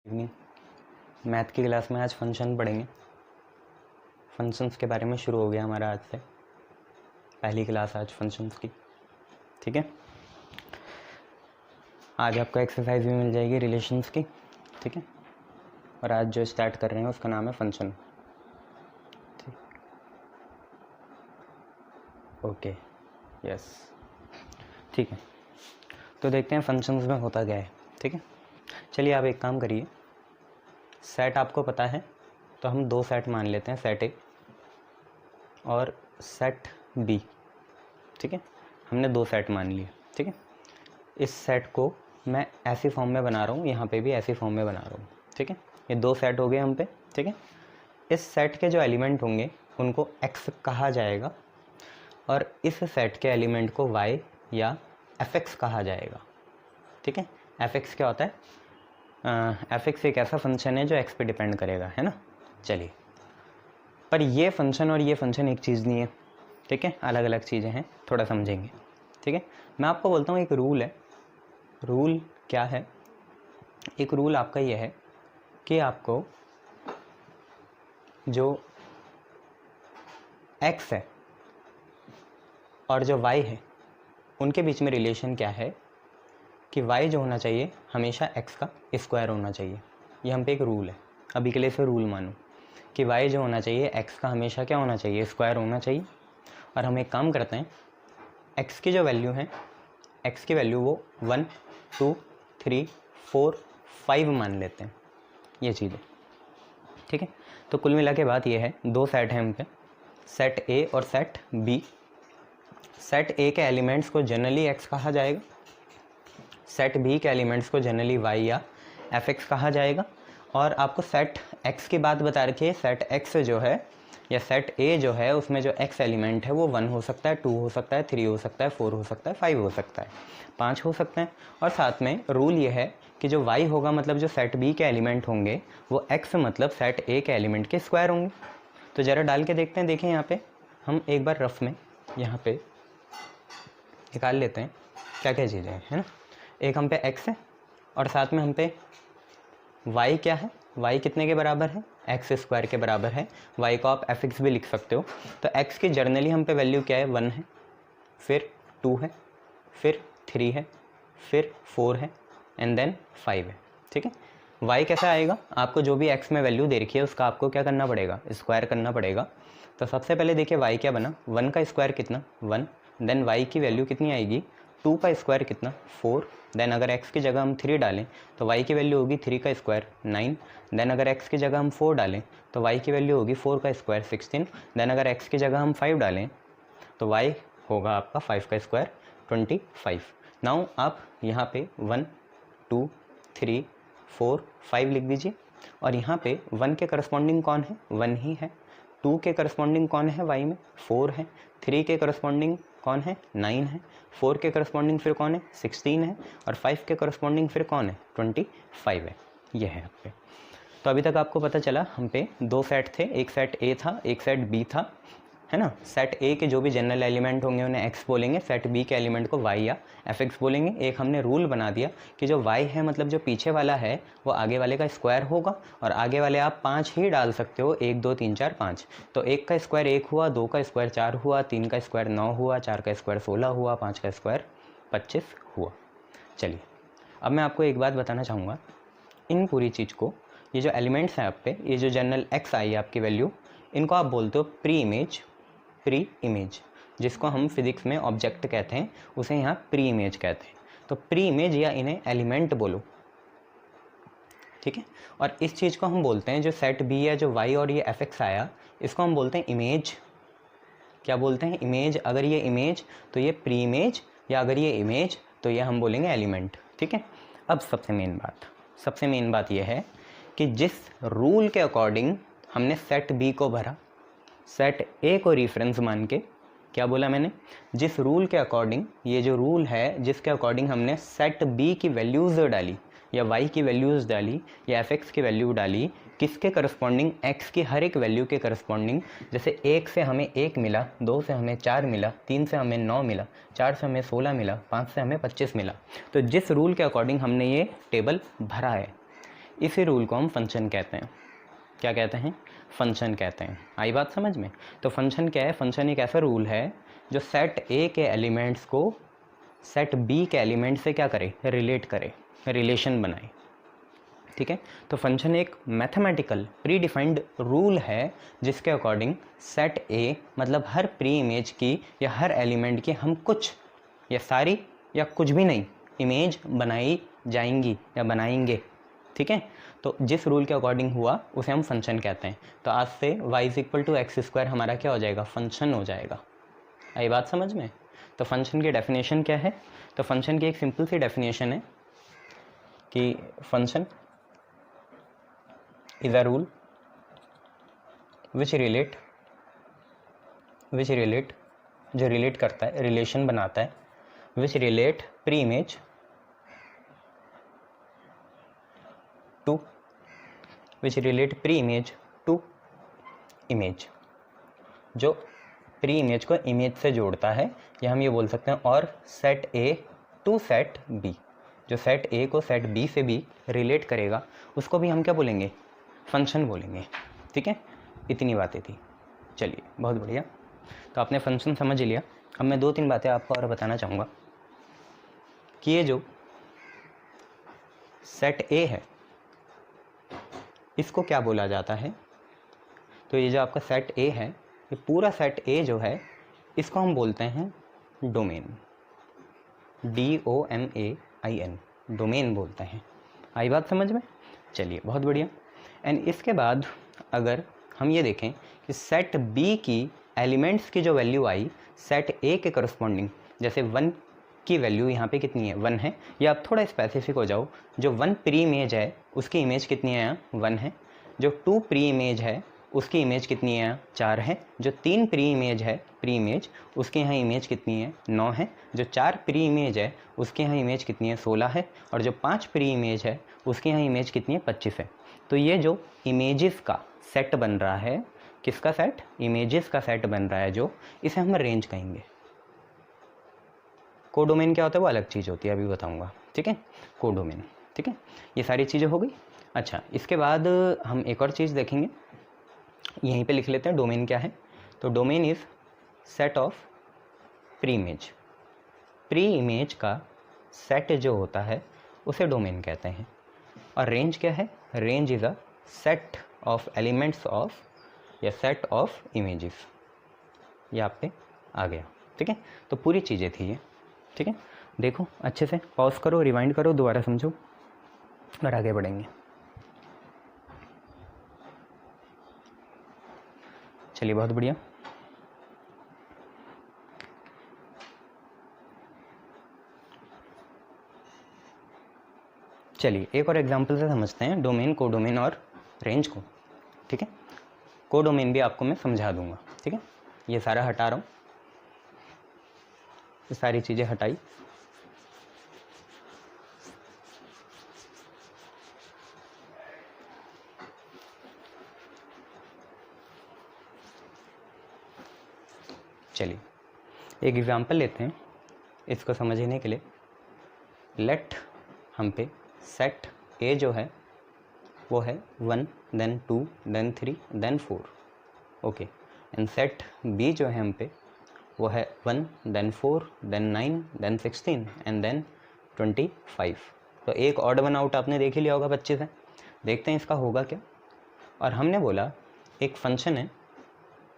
Evening math की class में आज फंक्शन पढ़ेंगे। फंक्शंस के बारे में शुरू हो गया हमारा आज से पहली क्लास आज फंक्शंस की। ठीक है, आज आपको एक्सरसाइज भी मिल जाएगी रिलेशंस की। ठीक है, और आज जो स्टार्ट कर रहे हैं उसका नाम है फंक्शन। ओके, यस, ठीक है। तो देखते हैं फंक्शंस में होता क्या है। ठीक है, चलिए आप एक काम करिए, सेट आपको पता है तो हम दो सेट मान लेते हैं, सेट ए और सेट बी। ठीक है, हमने दो सेट मान लिए। ठीक है, इस सेट को मैं ऐसी फॉर्म में बना रहा हूँ, यहाँ पे भी ऐसी फॉर्म में बना रहा हूँ। ठीक है, ये दो सेट हो गए हम पे। ठीक है, इस सेट के जो एलिमेंट होंगे उनको एक्स कहा जाएगा और इस सेट के एलिमेंट को वाई या एफ एक्स कहा जाएगा। ठीक है, एफ एक्स क्या होता है? एफ एक्स एक ऐसा फंक्शन है जो एक्स पे डिपेंड करेगा, है ना। चलिए, पर ये फंक्शन और ये फंक्शन एक चीज़ नहीं है। ठीक है, अलग अलग चीज़ें हैं, थोड़ा समझेंगे। ठीक है, मैं आपको बोलता हूँ एक रूल है। रूल क्या है? एक रूल आपका ये है कि आपको जो एक्स है और जो वाई है उनके बीच में रिलेशन क्या है कि y जो होना चाहिए हमेशा x का स्क्वायर होना चाहिए। ये हम पे एक रूल है, अभी के लिए इसे रूल मानो कि y जो होना चाहिए x का हमेशा क्या होना चाहिए? स्क्वायर होना चाहिए। और हम एक काम करते हैं, x की जो वैल्यू है, x की वैल्यू वो 1 2 3 4 5 मान लेते हैं, ये चीज़ है। ठीक है, तो कुल मिला के बात ये है, दो सेट हैं हम पे, सेट ए और सेट बी। सेट ए के एलिमेंट्स को जनरली x कहा जाएगा, सेट बी के एलिमेंट्स को जनरली y या एफ एक्स कहा जाएगा। और आपको सेट x की बात बता रखी है, सेट x जो है या सेट a जो है उसमें जो x एलिमेंट है वो 1 हो सकता है, 2 हो सकता है, 3 हो सकता है, 4 हो सकता है, 5 हो सकता है, 5 हो सकते हैं। और साथ में रूल ये है कि जो y होगा मतलब जो सेट b के एलिमेंट होंगे वो x मतलब सेट a के एलिमेंट के स्क्वायर होंगे। तो ज़रा डाल के देखते हैं। देखें यहाँ पे हम एक बार रफ में यहाँ पे निकाल लेते हैं क्या क्या चीज़ें हैं, है ना। एक हम पे x है और साथ में हम पे y क्या है? y कितने के बराबर है? एक्स स्क्वायर के बराबर है। y को आप एफ एक्स भी लिख सकते हो। तो x की जर्नली हम पे वैल्यू क्या है? 1 है, फिर 2 है, फिर 3 है, फिर 4 है एंड देन 5 है। ठीक है, y कैसे आएगा? आपको जो भी x में वैल्यू दे रखी है उसका आपको क्या करना पड़ेगा? स्क्वायर करना पड़ेगा। तो सबसे पहले देखिए y क्या बना, 1 का स्क्वायर कितना? 1। देन y की वैल्यू कितनी आएगी? 2 का स्क्वायर कितना? 4। देन अगर x की जगह हम 3 डालें तो y की वैल्यू होगी 3 का स्क्वायर 9। देन अगर x की जगह हम 4 डालें तो y की वैल्यू होगी 4 का स्क्वायर 16। देन अगर x की जगह हम 5 डालें तो y होगा आपका 5 का स्क्वायर 25। नाउ आप यहाँ पे 1 2 3 4 5 लिख दीजिए और यहाँ पे 1 के करस्पॉन्डिंग कौन है? 1 ही है। 2 के करस्पॉन्डिंग कौन है y में? 4 है। 3 के करस्पॉन्डिंग कौन है? 9 है। 4 के करस्पॉन्डिंग फिर कौन है? 16 है। और 5 के करस्पॉन्डिंग फिर कौन है? 25 है। ये है आप पे। तो अभी तक आपको पता चला हम पे दो सेट थे, एक सेट ए था, एक सेट बी था, है ना। सेट ए के जो भी जनरल एलिमेंट होंगे उन्हें x बोलेंगे, सेट बी के एलिमेंट को y या एफ एक्स बोलेंगे। एक हमने रूल बना दिया कि जो y है मतलब जो पीछे वाला है वो आगे वाले का स्क्वायर होगा और आगे वाले आप 5 ही डाल सकते हो, 1 2 3 4 5। तो 1 का स्क्वायर 1 हुआ, 2 का स्क्वायर 4 हुआ, 3 का स्क्वायर 9 हुआ, 4 का स्क्वायर 16 हुआ, 5 का स्क्वायर 25 हुआ। चलिए, अब मैं आपको एक बात बताना चाहूँगा, इन पूरी चीज़ को, ये जो एलिमेंट्स हैं आप पे, ये जो जनरल x आई है आपकी वैल्यू, इनको आप बोलते हो प्री इमेज, जिसको हम फिजिक्स में ऑब्जेक्ट कहते हैं, उसे यहाँ प्री इमेज कहते हैं। तो प्री इमेज या इन्हें एलिमेंट बोलो। ठीक है, और इस चीज़ को हम बोलते हैं, जो सेट बी है, जो y और ये एफ एक्स आया, इसको हम बोलते हैं इमेज। क्या बोलते हैं? इमेज। अगर ये इमेज तो ये प्री इमेज, या अगर ये इमेज तो ये हम बोलेंगे एलिमेंट। ठीक है, अब सबसे मेन बात यह है कि जिस रूल के अकॉर्डिंग हमने सेट बी को भरा, सेट ए को रेफरेंस मान के, क्या बोला मैंने? जिस रूल के अकॉर्डिंग, ये जो रूल है जिसके अकॉर्डिंग हमने सेट बी की वैल्यूज़ डाली या y की वैल्यूज़ डाली या एफ एक्स की वैल्यू डाली, किसके करस्पॉन्डिंग? x की हर एक वैल्यू के करस्पॉन्डिंग। जैसे 1 से हमें 1 मिला, 2 से हमें 4 मिला, 3 से हमें 9 मिला, 4 से हमें 16 मिला, 5 से हमें 25 मिला। तो जिस रूल के अकॉर्डिंग हमने ये टेबल भरा है, इसी रूल को हम फंक्शन कहते हैं। क्या कहते हैं? फंक्शन कहते हैं। आई बात समझ में? तो फंक्शन क्या है? फंक्शन एक ऐसा रूल है जो सेट ए के एलिमेंट्स को सेट बी के एलिमेंट से क्या करे? रिलेट करे, रिलेशन बनाए। ठीक है, तो फंक्शन एक मैथमेटिकल प्री डिफाइंड रूल है जिसके अकॉर्डिंग सेट ए मतलब हर प्री इमेज की या हर एलिमेंट की हम कुछ या सारी या कुछ भी नहीं इमेज बनाई जाएंगी या बनाएंगे। ठीक है, तो जिस रूल के अकॉर्डिंग हुआ उसे हम फंक्शन कहते हैं। तो आज से y equal to x square हमारा क्या हो जाएगा? फंक्शन हो जाएगा। आई बात समझ में? तो फंक्शन की डेफिनेशन क्या है? तो फंक्शन की एक सिंपल सी डेफिनेशन है कि function is a rule which relate जो रिलेट करता है, रिलेशन बनाता है, which relate pre image to image, जो प्री इमेज को इमेज से जोड़ता है, या हम ये बोल सकते हैं और set A to set B, जो सेट ए को सेट बी से भी रिलेट करेगा उसको भी हम क्या बोलेंगे? फंक्शन बोलेंगे। ठीक है, इतनी बातें थी। चलिए, बहुत बढ़िया। तो आपने फंक्शन समझ लिया। अब मैं 2-3 बातें आपको और बताना चाहूँगा कि ये जो सेट ए है इसको क्या बोला जाता है? तो ये जो आपका सेट ए है, ये पूरा सेट ए जो है इसको हम बोलते हैं डोमेन, DOMAIN, डोमेन बोलते हैं। आई बात समझ में? चलिए, बहुत बढ़िया। एंड इसके बाद अगर हम ये देखें कि सेट बी की एलिमेंट्स की जो वैल्यू आई सेट ए के करस्पॉन्डिंग, जैसे 1 की वैल्यू यहाँ पे कितनी है? 1 है। या आप थोड़ा स्पेसिफिक हो जाओ, जो 1 प्री इमेज है उसकी इमेज कितनी है? यहाँ 1 है। जो 2 प्री इमेज है उसकी इमेज कितनी है? 4 है। जो 3 प्री इमेज है, प्री इमेज, उसके यहाँ इमेज कितनी है? 9 है। जो 4 प्री इमेज है उसके यहाँ इमेज कितनी है? 16 है। और जो 5 प्री इमेज है उसके यहाँ इमेज कितनी है? 25 है। तो ये जो इमेजेस का सेट बन रहा है, किसका सेट? इमेजेस का सेट बन रहा है, जो इसे हम रेंज कहेंगे। कोडोमेन क्या होता है वो अलग चीज़ होती है, अभी बताऊंगा। ठीक है, कोडोमेन। ठीक है, ये सारी चीज़ें हो गई। अच्छा, इसके बाद हम एक और चीज़ देखेंगे, यहीं पे लिख लेते हैं डोमेन क्या है। तो domain is set of pre image. Pre image का सेट जो होता है उसे डोमेन कहते हैं। और रेंज क्या है? Range is a set of elements of या सेट ऑफ इमेजेस। ये आप पे आ गया। ठीक है, तो पूरी चीज़ें थी ये। ठीक है, देखो अच्छे से, पॉज करो, रिवाइंड करो, दोबारा समझो और आगे बढ़ेंगे। चलिए, बहुत बढ़िया। चलिए, एक और एग्जांपल से समझते हैं डोमेन, कोडोमेन और रेंज को। ठीक है, कोडोमेन भी आपको मैं समझा दूंगा। ठीक है, ये सारा हटा रहा हूँ, ये सारी चीज़ें हटाई। चलिए, एक एग्जांपल लेते हैं इसको समझने के लिए। लेट हम पे सेट ए जो है वो है 1, then 2, then 3, then 4। Okay, and set B जो है हम पे वो है 1, then 4, then 9, then 16 and then 25। तो एक ऑड वन आउट आपने देख ही लिया होगा बच्चे से। देखते हैं इसका होगा क्या। और हमने बोला एक फंक्शन है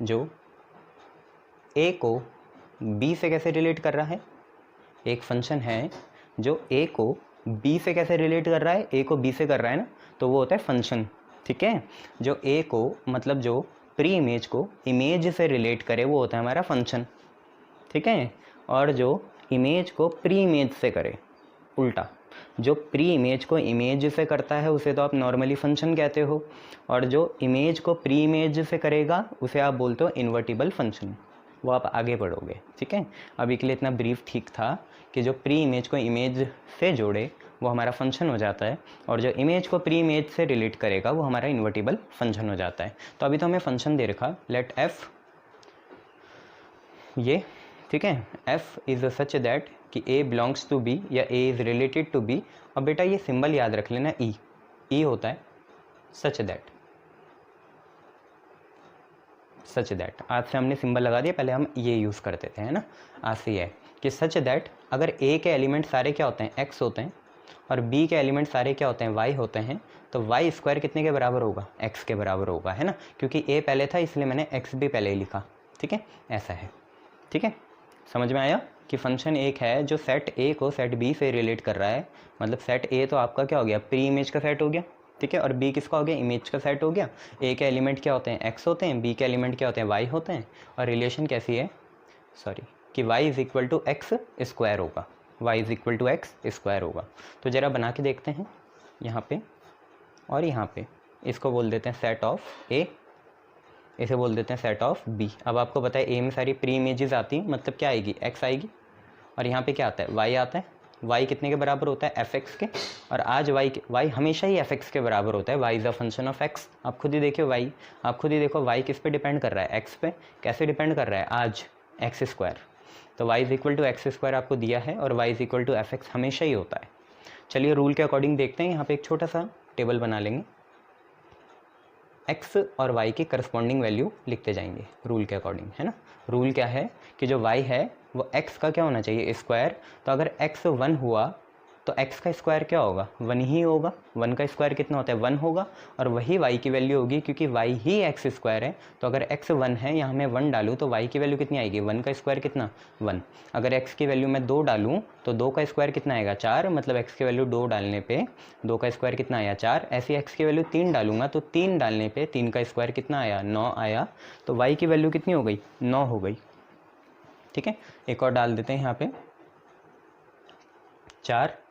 जो ए को बी से कैसे रिलेट कर रहा है। एक फंक्शन है जो ए को बी से कैसे रिलेट कर रहा है, ए को बी से कर रहा है ना, तो वो होता है फंक्शन। ठीक है, जो ए को मतलब जो प्री इमेज को इमेज से रिलेट करे वो होता है हमारा फंक्शन। ठीक है, और जो इमेज को प्री इमेज से करे, उल्टा, जो प्री इमेज को इमेज से करता है उसे तो आप नॉर्मली फंक्शन कहते हो, और जो इमेज को प्री इमेज से करेगा उसे आप बोलते हो इन्वर्टिबल फंक्शन। वो आप आगे बढ़ोगे। ठीक है, अभी के लिए इतना ब्रीफ ठीक था कि जो प्री इमेज को इमेज से जोड़े वो हमारा फंक्शन हो जाता है, और जो इमेज को प्री इमेज से रिलेट करेगा वो हमारा इन्वर्टिबल फंक्शन हो जाता है। तो अभी तो हमें फंक्शन दे रखा, लेट एफ ये, ठीक है, एफ इज़ सच दैट कि ए बिलोंग्स टू बी या A is related to B. और बेटा ये सिंबल याद रख लेना, ई ई होता है सच दैट आज से हमने सिंबल लगा दिया, पहले हम ये यूज़ करते थे, है ना। आज से ये है कि सच दैट अगर ए के एलिमेंट सारे क्या होते हैं, एक्स होते हैं, और बी के एलिमेंट सारे क्या होते हैं, वाई होते हैं, तो वाई स्क्वायर कितने के बराबर होगा, एक्स के बराबर होगा, है ना। क्योंकि ए पहले था इसलिए मैंने एक्स भी पहले ही लिखा, ठीक है, ऐसा है, ठीक है। समझ में आया कि फंक्शन एक है जो सेट ए को सेट बी से रिलेट कर रहा है। मतलब सेट ए तो आपका क्या हो गया, प्री इमेज का सेट हो गया, ठीक है, और बी किसका हो गया, इमेज का सेट हो गया। ए के एलिमेंट क्या होते हैं, एक्स होते हैं, बी के एलिमेंट क्या होते हैं, वाई होते हैं, और रिलेशन कैसी है, कि y is equal to x square होगा, y is equal to x square होगा। तो ज़रा बना के देखते हैं यहाँ पे और यहाँ पे, इसको बोल देते हैं सेट ऑफ ए, इसे बोल देते हैं सेट ऑफ बी। अब आपको पता है ए में सारी प्री इमेजेस आती हैं, मतलब क्या आएगी, एक्स आएगी, और यहाँ पे क्या आता है, वाई आता है। वाई कितने के बराबर होता है, एफ एक्स के, और आज वाई हमेशा ही एफ एक्स के बराबर होता है। Y is a function of x. आप खुद ही देखिए वाई, आप खुद ही देखो वाई किस पे डिपेंड कर रहा है, एक्स पे। कैसे डिपेंड कर रहा है, आज एक्स स्क्वायर। तो y is equal to x square आपको दिया है, और y is equal to f x हमेशा ही होता है। चलिए रूल के अकॉर्डिंग देखते हैं, यहाँ पे एक छोटा सा टेबल बना लेंगे, x और y की करस्पॉन्डिंग वैल्यू लिखते जाएंगे रूल के अकॉर्डिंग, है ना। रूल क्या है कि जो y है वो x का क्या होना चाहिए, स्क्वायर। तो अगर x 1 हुआ तो x का स्क्वायर क्या होगा, 1 ही होगा। 1 का स्क्वायर कितना होता है, 1 होगा, और वही y की वैल्यू होगी, क्योंकि y ही x स्क्वायर है। तो अगर x 1 है, यहाँ मैं 1 डालूँ तो y की वैल्यू कितनी आएगी, 1 का स्क्वायर कितना, 1। अगर x की वैल्यू मैं 2 डालूँ तो 2 का स्क्वायर कितना आएगा, 4। मतलब x की वैल्यू 2 डालने पे 2 का स्क्वायर कितना आया, 4। ऐसी x की वैल्यू 3 डालूंगा तो 3 डालने पे 3 का स्क्वायर कितना आया, 9 आया। तो y की वैल्यू कितनी हो गई, 9 हो गई, ठीक है। एक और डाल देते हैं यहाँ पे,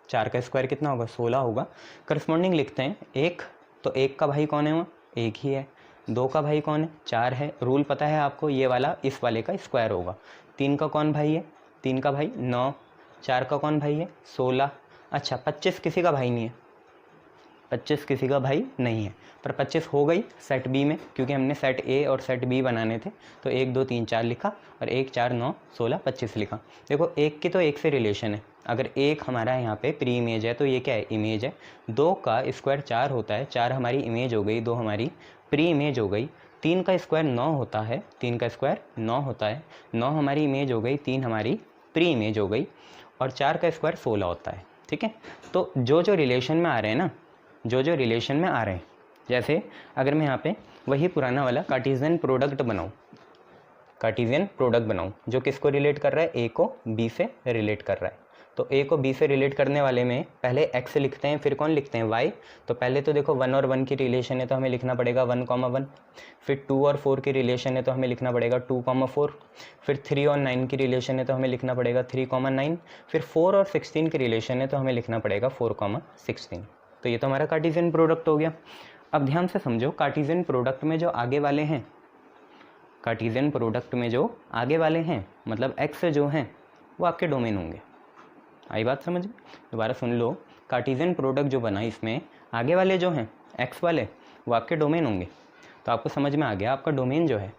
4 का स्क्वायर कितना होगा, 16 होगा। करस्पॉन्डिंग लिखते हैं, एक तो एक का भाई कौन है, वहाँ एक ही है। 2 का भाई कौन है, 4 है। रूल पता है आपको, ये वाला इस वाले का स्क्वायर होगा। 3 का कौन भाई है, 3 का भाई 9। 4 का कौन भाई है, 16। अच्छा 25 किसी का भाई नहीं है, 25 किसी का भाई नहीं है, पर 25 हो गई सेट बी में, क्योंकि हमने सेट ए और सेट बी बनाने थे। तो 1 2 3 4 लिखा, और 1 4 9 16 25 लिखा। देखो एक की तो एक से रिलेशन है, अगर एक हमारा यहाँ पे प्री इमेज है तो ये क्या है, इमेज है। 2 का स्क्वायर 4 होता है, 4 हमारी इमेज हो गई, 2 हमारी प्री इमेज हो गई। 3 का स्क्वायर 9 होता है, 3 का स्क्वायर 9 होता है, 9 हमारी इमेज हो गई, 3 हमारी प्री इमेज हो गई, और 4 का स्क्वायर 16 होता है, ठीक है। तो जो रिलेशन में आ रहे हैं ना, जो रिलेशन में आ रहे हैं, जैसे अगर मैं यहाँ पे वही पुराना वाला कार्टेशियन प्रोडक्ट बनाऊँ, जो किसको रिलेट कर रहा है, ए को बी से रिलेट कर रहा है। तो ए को बी से रिलेट करने वाले में पहले एक्स लिखते हैं, फिर कौन लिखते हैं, वाई। तो पहले तो देखो 1 और 1 की रिलेशन है तो हमें लिखना पड़ेगा 1, 1। फिर 2 और 4 की रिलेशन है तो हमें लिखना पड़ेगा 2, 4। फिर 3 और 9 की रिलेशन है तो हमें लिखना पड़ेगा 3, 9। फिर 4 और 16 की रिलेशन है तो हमें लिखना पड़ेगा 4, 16। तो ये तो हमारा कार्टेशियन प्रोडक्ट हो गया। अब ध्यान से समझो, कार्टेशियन प्रोडक्ट में जो आगे वाले हैं, कार्टेशियन प्रोडक्ट में जो आगे वाले हैं, मतलब एक्स जो हैं वो आपके डोमेन होंगे। आई बात समझ में, दोबारा सुन लो। कार्टेशियन प्रोडक्ट जो बना, इसमें आगे वाले जो हैं एक्स वाले, वो आपके डोमेन होंगे। तो आपको समझ में आ गया, आपका डोमेन जो है,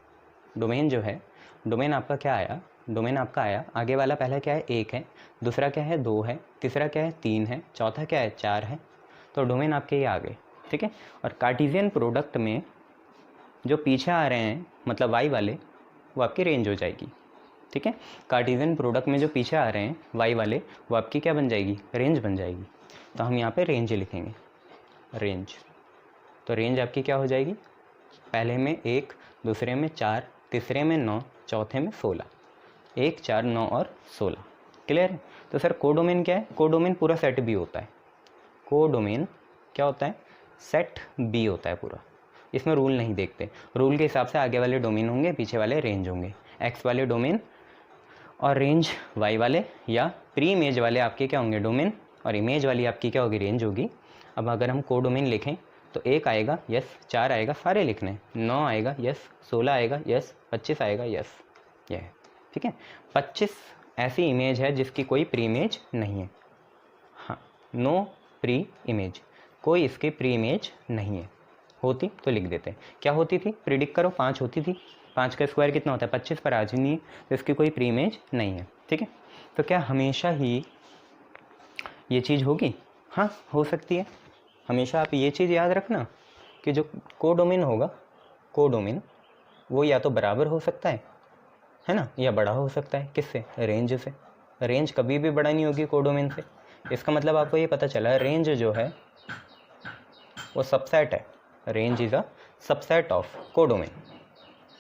डोमेन आपका क्या आया, डोमेन आपका आया, आगे वाला पहला क्या है, 1 है, दूसरा क्या है, 2 है, तीसरा क्या है, 3 है, चौथा क्या है, 4 है। तो डोमेन आपके ये आ गए, ठीक है। और कार्टेशियन प्रोडक्ट में जो पीछे आ रहे हैं, मतलब वाई वाले, वो आपकी रेंज हो जाएगी, ठीक है। कार्टेशियन प्रोडक्ट में जो पीछे आ रहे हैं वाई वाले, वो आपकी क्या बन जाएगी, रेंज बन जाएगी। तो हम यहाँ पे रेंज लिखेंगे, रेंज। तो रेंज आपकी क्या हो जाएगी, पहले में 1, दूसरे में 4, तीसरे में 9, चौथे में 16। 1 4 9 और 16, क्लियर है। तो सर कोडोमेन क्या है, कोडोमेन पूरा सेट बी होता है। कोडोमेन क्या होता है, सेट बी होता है पूरा। इसमें रूल नहीं देखते, रूल के हिसाब से आगे वाले डोमेन होंगे, पीछे वाले रेंज होंगे। एक्स वाले डोमेन और रेंज वाई वाले, या प्री इमेज वाले आपके क्या होंगे, डोमेन, और इमेज वाली आपकी क्या होगी, रेंज होगी। अब अगर हम कोडोमेन लिखें तो 1 आएगा, यस, 4 आएगा, सारे लिखने, 9 आएगा, यस, 16 आएगा, यस, 25 आएगा, यस, ये है, ठीक है। 25 ऐसी इमेज है जिसकी कोई प्री इमेज नहीं है, हाँ, नो प्री इमेज, कोई इसकी प्री इमेज नहीं है। होती तो लिख देते, क्या होती थी, प्रिडिक्ट करो, 5 होती थी। 5 का स्क्वायर कितना होता है, 25, पर आज नहीं है, तो इसकी कोई प्री इमेज नहीं है, ठीक है। तो क्या हमेशा ही ये चीज़ होगी, हाँ हो सकती है, हमेशा आप ये चीज़ याद रखना कि जो कोडोमेन होगा, कोडोमेन वो या तो बराबर हो सकता है ना, या बड़ा हो सकता है। किससे? रेंज से। रेंज कभी भी बड़ा नहीं होगी कोडोमेन से। इसका मतलब आपको ये पता चला रेंज जो है वो सबसेट है। Range is a subset of codomain.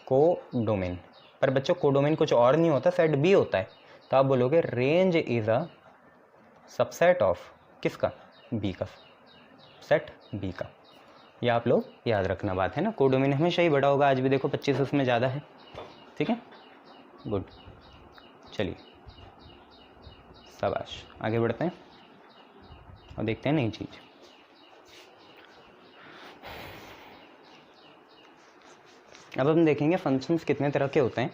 Codomain, पर बच्चों कोडोमेन कुछ और नहीं होता, सेट बी होता है। तो आप बोलोगे range is a subset of किसका? बी का, सेट बी का। ये आप लोग याद रखना बात है ना। कोडोमेन हमेशा ही बड़ा होगा। आज भी देखो 25 उसमें ज़्यादा है। ठीक है, गुड। चलिए शाबाश, आगे बढ़ते हैं और देखते हैं नई चीज़। अब हम देखेंगे फंक्शंस कितने तरह के होते हैं,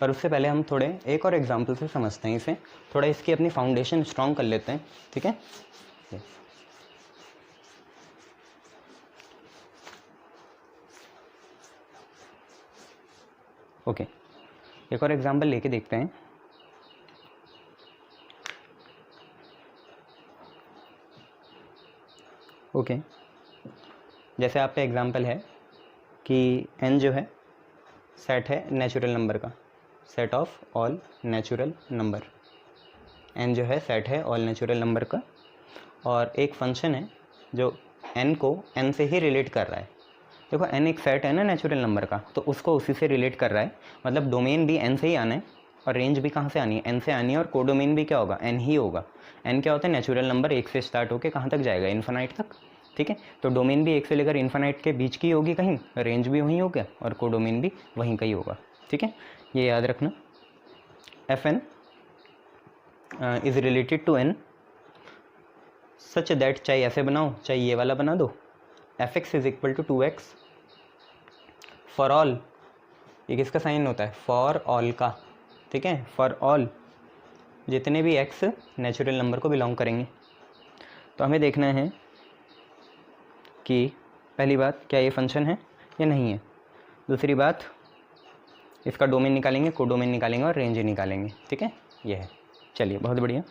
पर उससे पहले हम थोड़े एक और एग्जांपल से समझते हैं इसे, थोड़ा इसकी अपनी फाउंडेशन स्ट्रॉन्ग कर लेते हैं। ठीक है, ओके, एक और एग्जांपल लेके देखते हैं। ओके, जैसे आप पे एग्जांपल है कि n जो है सेट है नेचुरल नंबर का, set of all natural number. n जो है सेट है ऑल नेचुरल नंबर का, और एक फंक्शन है जो n को n से ही रिलेट कर रहा है। देखो n एक सेट है ना नेचुरल नंबर का, तो उसको उसी से रिलेट कर रहा है। मतलब डोमेन भी n से ही आना है और रेंज भी कहाँ से आनी है? n से आनी है। और कोडोमेन भी क्या होगा? n ही होगा। n क्या होता है? Natural number. एक से स्टार्ट होकर कहाँ तक जाएगा? इन्फिनाइट तक। ठीक है, तो डोमेन भी एक से लेकर इन्फिनाइट के बीच की होगी कहीं, रेंज भी वहीं होगा और कोडोमेन भी वहीं का ही होगा। ठीक है, ये याद रखना। F n is related to n such that, चाहे ऐसे बनाओ चाहे ये वाला बना दो, f x is equal to 2x for all. ये किसका साइन होता है? फॉर ऑल का। ठीक है, फॉर ऑल जितने भी x नेचुरल नंबर को बिलोंग करेंगे। तो हमें देखना है कि पहली बात क्या ये फंक्शन है या नहीं है। दूसरी बात इसका डोमेन निकालेंगे, कोडोमेन निकालेंगे और रेंज निकालेंगे। ठीक है, ये है। चलिए बहुत बढ़िया,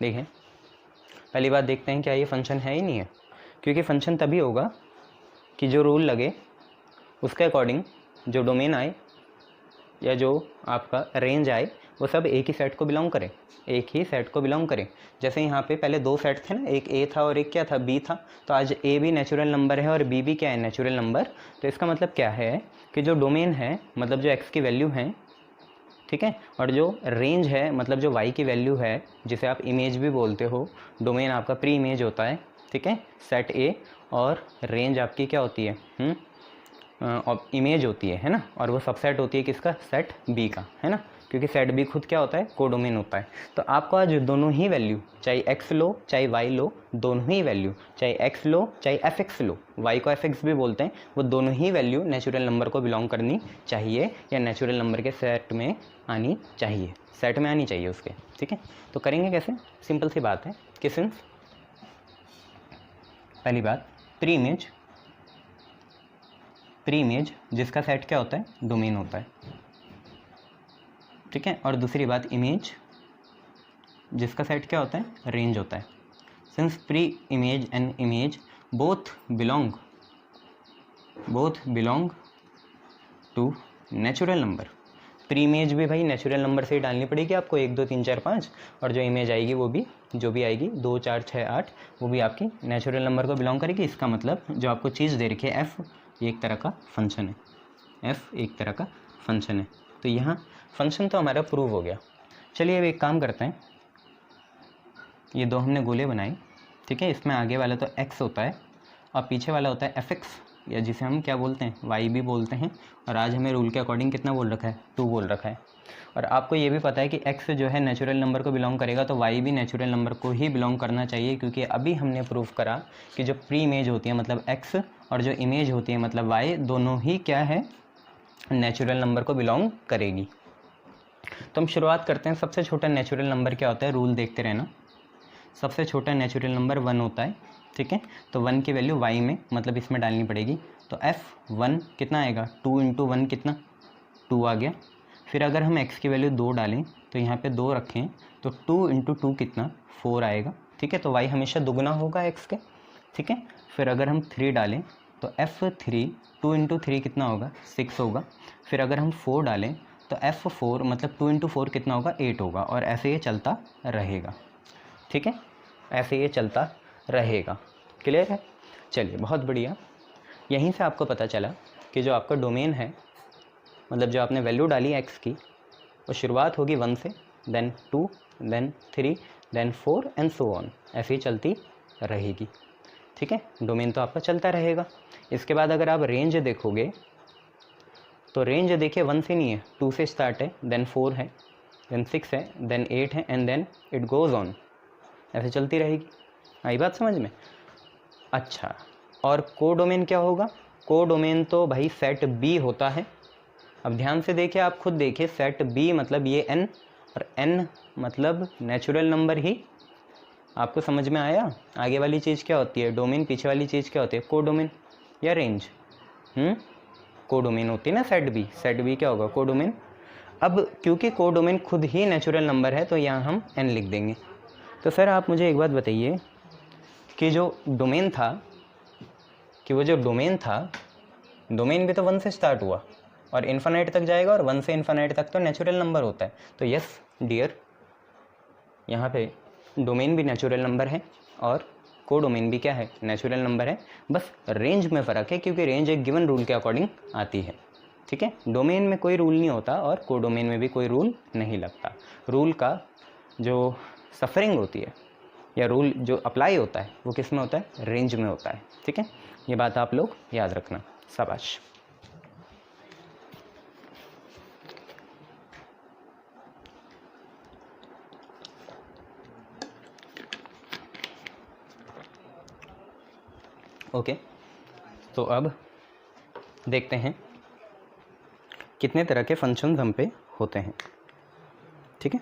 देखें पहली बात देखते हैं क्या ये फंक्शन है ही नहीं है। क्योंकि फंक्शन तभी होगा कि जो रूल लगे उसके अकॉर्डिंग जो डोमेन आए या जो आपका रेंज आए वो सब एक ही सेट को बिलोंग करें, एक ही सेट को बिलोंग करें। जैसे यहाँ पे पहले दो सेट थे ना, एक ए था और एक क्या था? बी था। तो आज ए भी नेचुरल नंबर है और बी भी क्या है? Natural number. तो इसका मतलब क्या है कि जो डोमेन है मतलब जो एक्स की वैल्यू है, ठीक है, और जो रेंज है मतलब जो वाई की वैल्यू है, जिसे आप इमेज भी बोलते हो, डोमेन आपका प्री इमेज होता है। ठीक है, सेट ए, और रेंज आपकी क्या होती है? इमेज होती है ना, और वो सबसेट होती है किसका? सेट बी का, है ना, क्योंकि सेट बी खुद क्या होता है? कोडोमेन होता है। तो आपको आज दोनों ही वैल्यू, चाहे एक्स लो चाहे वाई लो, दोनों ही वैल्यू, चाहे एक्स लो चाहे एफ एक्स लो, वाई को एफ एक्स भी बोलते हैं, वो दोनों ही वैल्यू नेचुरल नंबर को बिलोंग करनी चाहिए या नेचुरल नंबर के सेट में आनी चाहिए, सेट में आनी चाहिए उसके। ठीक है, तो करेंगे कैसे? सिंपल सी बात है कि सिंस पहली बात प्री इमेज जिसका सेट क्या होता है? डोमेन होता है। ठीक है, और दूसरी बात इमेज जिसका सेट क्या होता है? रेंज होता है। Since pre image and image both belong to natural number. Pre image भी भाई नेचुरल नंबर से ही डालनी पड़ेगी आपको, 1 2 3 4 5, और जो इमेज आएगी वो भी, जो भी आएगी 2 4 6 8, वो भी आपकी नेचुरल नंबर को बिलोंग करेगी। इसका मतलब जो आपको चीज़ दे रखी है एफ, ये एक तरह का फंक्शन है, एफ एक तरह का फंक्शन है। तो यहाँ फंक्शन तो हमारा प्रूव हो गया। चलिए अब एक काम करते हैं, ये दो हमने गोले बनाए। ठीक है, इसमें आगे वाला तो x होता है और पीछे वाला होता है एफ एक्स, या जिसे हम क्या बोलते हैं? y भी बोलते हैं। और आज हमें रूल के अकॉर्डिंग कितना बोल रखा है? 2 बोल रखा है। और आपको ये भी पता है कि x जो है नेचुरल नंबर को बिलोंग करेगा, तो y भी नेचुरल नंबर को ही बिलोंग करना चाहिए, क्योंकि अभी हमने प्रूव करा कि जो प्री इमेज होती है मतलब x, और जो इमेज होती है मतलब y, दोनों ही क्या है? नेचुरल नंबर को बिलोंग करेगी। तो हम शुरुआत करते हैं। सबसे छोटा नेचुरल नंबर क्या होता है? रूल देखते रहना। सबसे छोटा नेचुरल नंबर 1 होता है। ठीक है, तो 1 की वैल्यू y में मतलब इसमें डालनी पड़ेगी। तो f1 कितना आएगा? 2 × 1 कितना? 2 आ गया। फिर अगर हम x की वैल्यू 2 डालें तो यहाँ पे 2 रखें तो 2 × 2 कितना? 4 आएगा। ठीक है, तो y हमेशा दुगना होगा x के। ठीक है। फिर अगर हम 3 डालें तो F3 2 इंटू 3 कितना होगा 6 होगा। फिर अगर हम 4 डालें तो F4 मतलब 2 इंटू 4 कितना होगा 8 होगा, और ऐसे ये चलता रहेगा। ठीक है, ऐसे ये चलता रहेगा। क्लियर है? चलिए, बहुत बढ़िया। यहीं से आपको पता चला कि जो आपका डोमेन है, मतलब जो आपने वैल्यू डाली x की, वो शुरुआत होगी 1 से, then 2, then 3, then 4 and so on, ऐसे ही चलती रहेगी। ठीक है, डोमेन तो आपका चलता रहेगा। इसके बाद अगर आप रेंज देखोगे तो रेंज देखिए 1 से नहीं है, 2 से स्टार्ट है, देन 4 है, देन 6 है, देन 8 है, and then it goes on, ऐसे चलती रहेगी। आई बात समझ में? अच्छा, और को डोमेन क्या होगा? को डोमेन तो भाई सेट बी होता है। अब ध्यान से देखिए, आप खुद देखिए, सेट बी मतलब ये n, और n मतलब नेचुरल नंबर ही। आपको समझ में आया? आगे वाली चीज़ क्या होती है डोमेन, पीछे वाली चीज़ क्या होती है को डोमेन या रेंज? को डोमेन होती है ना सेट बी। सेट बी क्या होगा? को डोमेन। अब क्योंकि को डोमेन खुद ही नेचुरल नंबर है तो यहाँ हम n लिख देंगे। तो सर आप मुझे एक बात बताइए कि जो डोमेन था, कि वो जो डोमेन था, डोमेन भी तो 1 से स्टार्ट हुआ और इन्फिनाइट तक जाएगा, और 1 से इन्फिनाइट तक तो नेचुरल नंबर होता है। तो यस डियर, यहाँ पे डोमेन भी नेचुरल नंबर है और को डोमेन भी क्या है? नेचुरल नंबर है। बस रेंज में फ़र्क है, क्योंकि रेंज एक गिवन रूल के अकॉर्डिंग आती है। ठीक है, डोमेन में कोई रूल नहीं होता और को डोमेन में भी कोई रूल नहीं लगता। रूल का जो सफरिंग होती है या रूल जो अप्लाई होता है वो किस में होता है? रेंज में होता है। ठीक है, ये बात आप लोग याद रखना। शाबाश। ओके, तो अब देखते हैं कितने तरह के फंक्शंस हम पे होते हैं। ठीक है,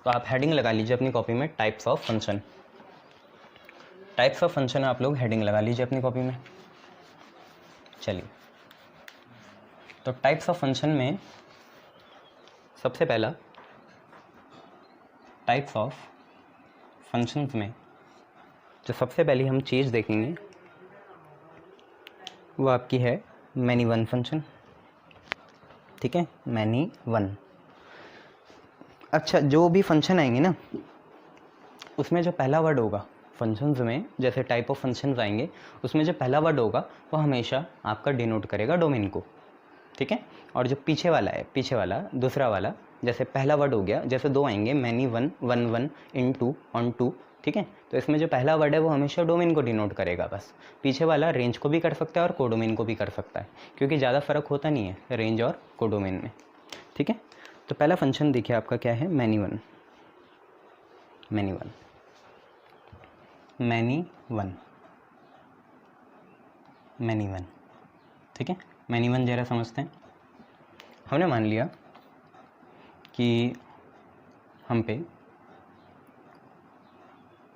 तो आप हेडिंग लगा लीजिए अपनी कॉपी में, types of function. Types of function आप लोग हेडिंग लगा लीजिए अपनी कॉपी में। चलिए, तो टाइप्स ऑफ फंक्शन में सबसे पहला टाइप्स ऑफ फंक्शंस में जो सबसे पहली हम चीज़ देखेंगे वो आपकी है मैनी वन फंक्शन। ठीक है, मैनी वन। अच्छा, जो भी फंक्शन आएंगे ना, उसमें जो पहला वर्ड होगा फंक्शंस में, जैसे टाइप ऑफ फंक्शंस आएंगे, उसमें जो पहला वर्ड होगा वो हमेशा आपका डिनोट करेगा डोमेन को। ठीक है, और जो पीछे वाला है, पीछे वाला दूसरा वाला, जैसे पहला वर्ड हो गया, जैसे 2 आएंगे many one, one one, into, onto. ठीक है, तो इसमें जो पहला वर्ड है वो हमेशा डोमेन को डिनोट करेगा बस। पीछे वाला रेंज को भी कर सकता है और कोडोमेन को भी कर सकता है, क्योंकि ज़्यादा फ़र्क होता नहीं है रेंज और कोडोमेन में। ठीक है, तो पहला फंक्शन देखिए आपका क्या है? Many one. Many one, many one, many one. ठीक है, मैनी वन जरा समझते हैं। हमने मान लिया कि हम पे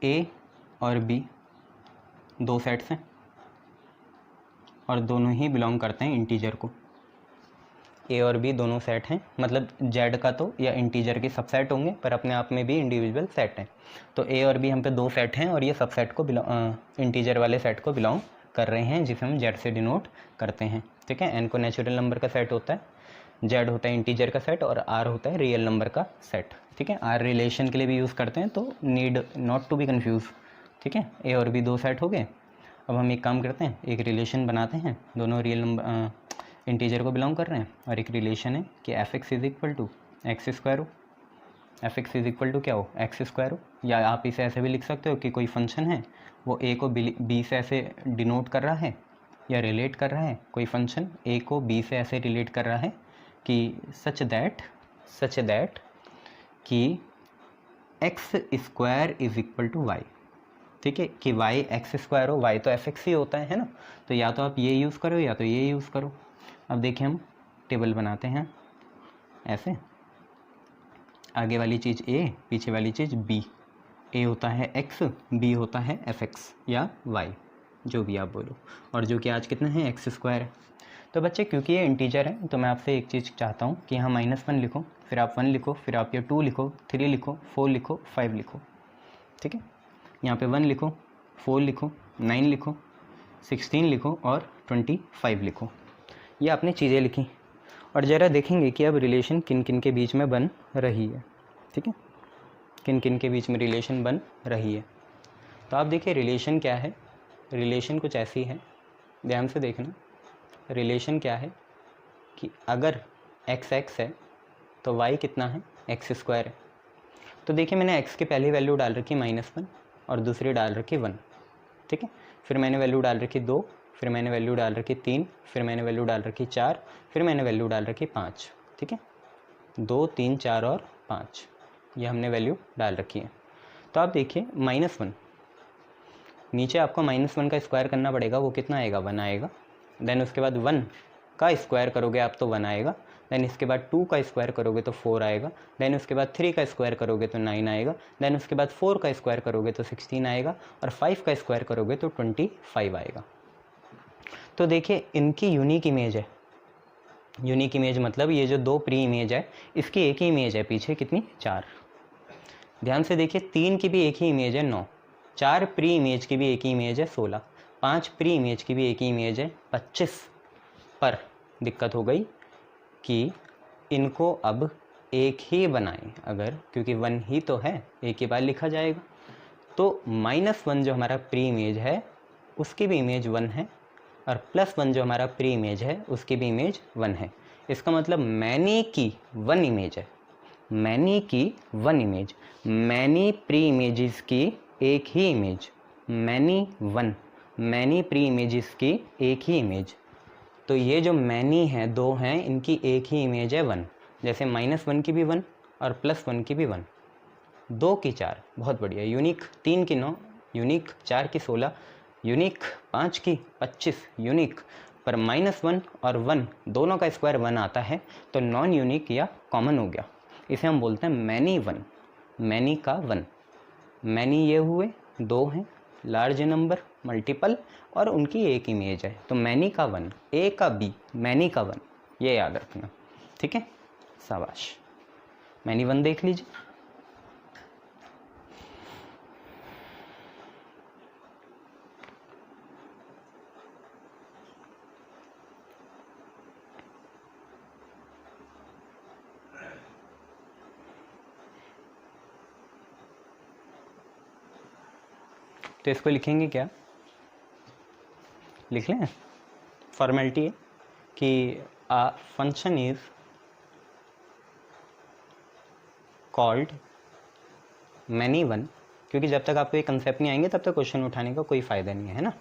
ए और बी 2 सेट्स हैं और दोनों ही बिलोंग करते हैं इंटीजर को। ए और बी दोनों सेट हैं, मतलब जेड का तो या इंटीजर के सबसेट होंगे, पर अपने आप में भी इंडिविजुअल सेट हैं। तो ए और बी हम पे 2 सेट हैं और ये सबसेट को इंटीजर वाले सेट को बिलोंग कर रहे हैं, जिसे हम जेड से डिनोट करते हैं। ठीक है, एन को नेचुरल नंबर का सेट होता है, जेड होता है इंटीजर का सेट, और आर होता है रियल नंबर का सेट। ठीक है, आर रिलेशन के लिए भी यूज़ करते हैं, तो need not to be confuse. ठीक है, ए और बी 2 सेट हो गए। अब हम एक काम करते हैं, एक रिलेशन बनाते हैं, दोनों रियल नंबर इंटीजर को बिलोंग कर रहे हैं, और एक रिलेशन है कि f x is equal to x square हो। F x is equal to क्या हो? एक्स स्क्वायर हो। या आप इसे ऐसे भी लिख सकते हो कि कोई फंक्शन है वो ए को बी से ऐसे डिनोट कर रहा है या रिलेट कर रहा है, कोई फंक्शन ए को बी से ऐसे रिलेट कर रहा है कि सच दैट कि x square is equal to y. ठीक है, कि वाई एक्स स्क्वायर हो, वाई तो एफ एक्स ही होता है ना, तो या तो आप ये यूज़ करो या तो ये यूज़ करो। अब देखिए, हम टेबल बनाते हैं ऐसे, आगे वाली चीज़ ए, पीछे वाली चीज़ बी। ए होता है एक्स, बी होता है एफ एक्स या वाई, जो भी आप बोलो, और जो कि आज कितना है? एक्स स्क्वायर है। तो बच्चे क्योंकि ये इंटीजर है तो मैं आपसे एक चीज़ चाहता हूँ कि यहाँ -1 लिखो, फिर आप 1 लिखो, फिर आप ये 2 लिखो, 3 लिखो, 4 लिखो, 5 लिखो। ठीक है, यहाँ पे 1 लिखो, 4 लिखो, 9 लिखो, 16 लिखो और 25 लिखो। ये आपने चीज़ें लिखी और ज़रा देखेंगे कि अब रिलेशन किन किन के बीच में बन रही है। ठीक है, किन किन के बीच में रिलेशन बन रही है। तो आप देखिए रिलेशन क्या है। रिलेशन कुछ ऐसी है, ध्यान से देखना। रिलेशन क्या है कि अगर x x है तो y कितना है, x² है। तो देखिए मैंने x की पहली वैल्यू डाल रखी -1 और दूसरी डाल रखी 1। ठीक है, फिर मैंने वैल्यू डाल रखी 2, फिर मैंने वैल्यू डाल रखी 3, फिर मैंने वैल्यू डाल रखी 4, फिर मैंने वैल्यू डाल रखी 5। ठीक है, 2, 3, 4 और 5 ये हमने वैल्यू डाल रखी है। तो आप देखिए -1, नीचे आपको -1 का स्क्वायर करना पड़ेगा, वो कितना आएगा, 1 आएगा। देन उसके बाद 1 का स्क्वायर करोगे आप तो 1 आएगा। देन इसके बाद 2 का स्क्वायर करोगे तो 4 आएगा। देन उसके बाद 3 का स्क्वायर करोगे तो 9 आएगा। देन उसके बाद 4 का स्क्वायर करोगे तो 16 आएगा और 5 का स्क्वायर करोगे तो 25 आएगा। तो देखिए इनकी यूनिक इमेज है। यूनिक इमेज मतलब ये जो 2 प्री इमेज है इसकी एक ही इमेज है, पीछे कितनी, 4। ध्यान से देखिए 3 की भी एक ही इमेज है, 9। 4 प्री इमेज की भी एक ही इमेज है, 16। 5 प्री इमेज की भी एक ही इमेज है, 25। पर दिक्कत हो गई कि इनको अब एक ही बनाएं अगर, क्योंकि 1 ही तो है, एक ही बार लिखा जाएगा। तो -1 जो हमारा प्री इमेज है उसकी भी इमेज 1 है और +1 जो हमारा प्री इमेज है उसकी भी इमेज 1 है। इसका मतलब मैनी की 1 इमेज है, मैनी की 1 इमेज, मैनी प्री इमेजेस की एक ही image, many 1, many pre images की एक ही इमेज। तो ये जो मैनी है, 2 हैं, इनकी एक ही इमेज है 1। जैसे -1 की भी 1 और +1 की भी 1, 2 की 4, बहुत बढ़िया। यूनिक 3 की 9, यूनिक 4 की 16, यूनिक 5 की 25, यूनिक। पर -1 और 1 दोनों का स्क्वायर 1 आता है तो नॉन यूनिक या कॉमन हो गया। इसे हम बोलते हैं मैनी 1, मैनी का 1। मैनी ये हुए 2 हैं, लार्ज नंबर, मल्टीपल, और उनकी एक इमेज है, तो मैनी का 1, ए का बी, मैनी का 1, ये याद रखना। ठीक है, शाबाश। मैनी 1 देख लीजिए। तो इसको लिखेंगे क्या, लिख लें, फॉर्मेलिटी है कि a function is called many one, क्योंकि जब तक आपको ये कंसेप्ट नहीं आएंगे तब तक क्वेश्चन उठाने का कोई फ़ायदा नहीं है ना।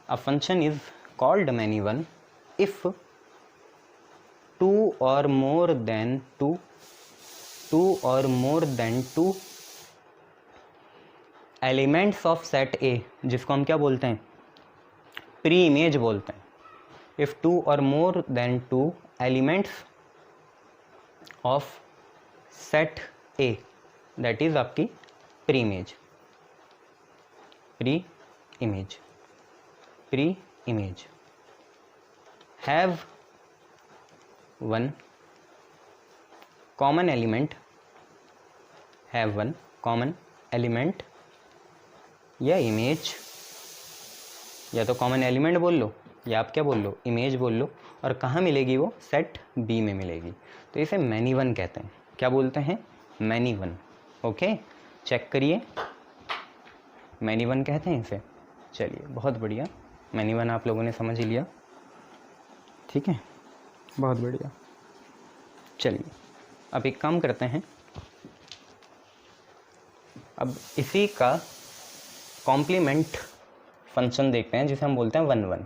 a function is called many one if 2 or more than 2 elements of set A, जिसको हम क्या बोलते हैं, प्री इमेज बोलते हैं। If 2 or more than 2 elements of set A, that is आपकी pre image, pre image, pre image have 1 common element, have 1 common element या image, या तो कॉमन एलिमेंट बोल लो या आप क्या बोल लो, इमेज बोल लो। और कहाँ मिलेगी वो, सेट बी में मिलेगी। तो इसे मैनी 1 कहते हैं। क्या बोलते हैं, मैनी 1। ओके, चेक करिए, मैनी 1 कहते हैं इसे। चलिए बहुत बढ़िया, मैनी 1 आप लोगों ने समझ लिया। ठीक है, बहुत बढ़िया। चलिए अब एक काम करते हैं, अब इसी का कॉम्प्लीमेंट फंक्शन देखते हैं जिसे हम बोलते हैं 1 1।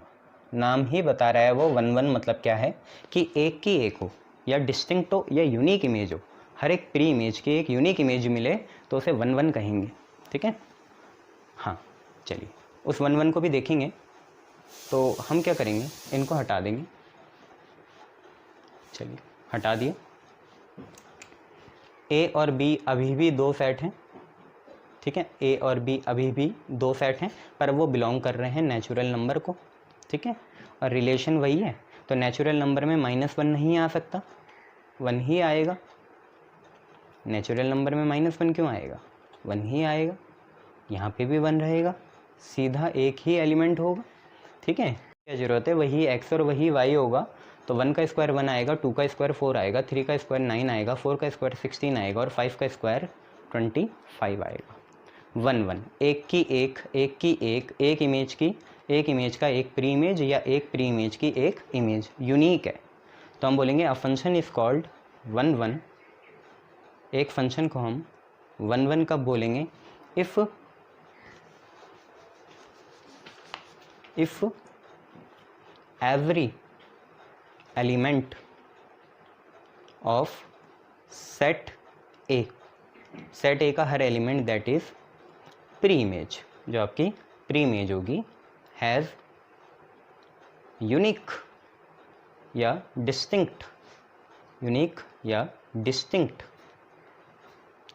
नाम ही बता रहा है वो 1 1 मतलब क्या है कि एक की एक हो या डिस्टिंक्ट हो या यूनिक इमेज हो। हर एक प्री इमेज की एक यूनिक इमेज मिले तो उसे 1 1 कहेंगे। ठीक है, हाँ चलिए उस 1 1 को भी देखेंगे। तो हम क्या करेंगे, इनको हटा देंगे। चलिए हटा दिए। ए और बी अभी भी 2 सेट हैं। ठीक है, ए और बी अभी भी 2 सेट हैं, पर वो बिलोंग कर रहे हैं नेचुरल नंबर को। ठीक है, और रिलेशन वही है, तो नेचुरल नंबर में -1 नहीं आ सकता, 1 ही आएगा। नेचुरल नंबर में -1 क्यों आएगा, 1 ही आएगा। यहाँ पे भी 1 रहेगा, सीधा एक ही एलिमेंट होगा, ठीक है। क्या जरूरत है, वही x और वही y होगा, तो 1 का स्क्वायर 1 आएगा, 2 का स्क्वायर 4 आएगा, 3 का स्क्वायर 9 आएगा, 4 का स्क्वायर 16 आएगा और 5 का स्क्वायर 25 आएगा। 1 1 एक की एक इमेज की एक इमेज का एक प्री इमेज या एक प्री इमेज की एक इमेज यूनिक है। तो हम बोलेंगे अ फंक्शन इज कॉल्ड 1 1। एक फंक्शन को हम 1 1 कब बोलेंगे, if every element of set A, set A का हर element that is pre image, जो आपकी प्री इमेज होगी, हैज़ यूनिक या डिस्टिंक्ट, यूनिक या डिस्टिंक्ट,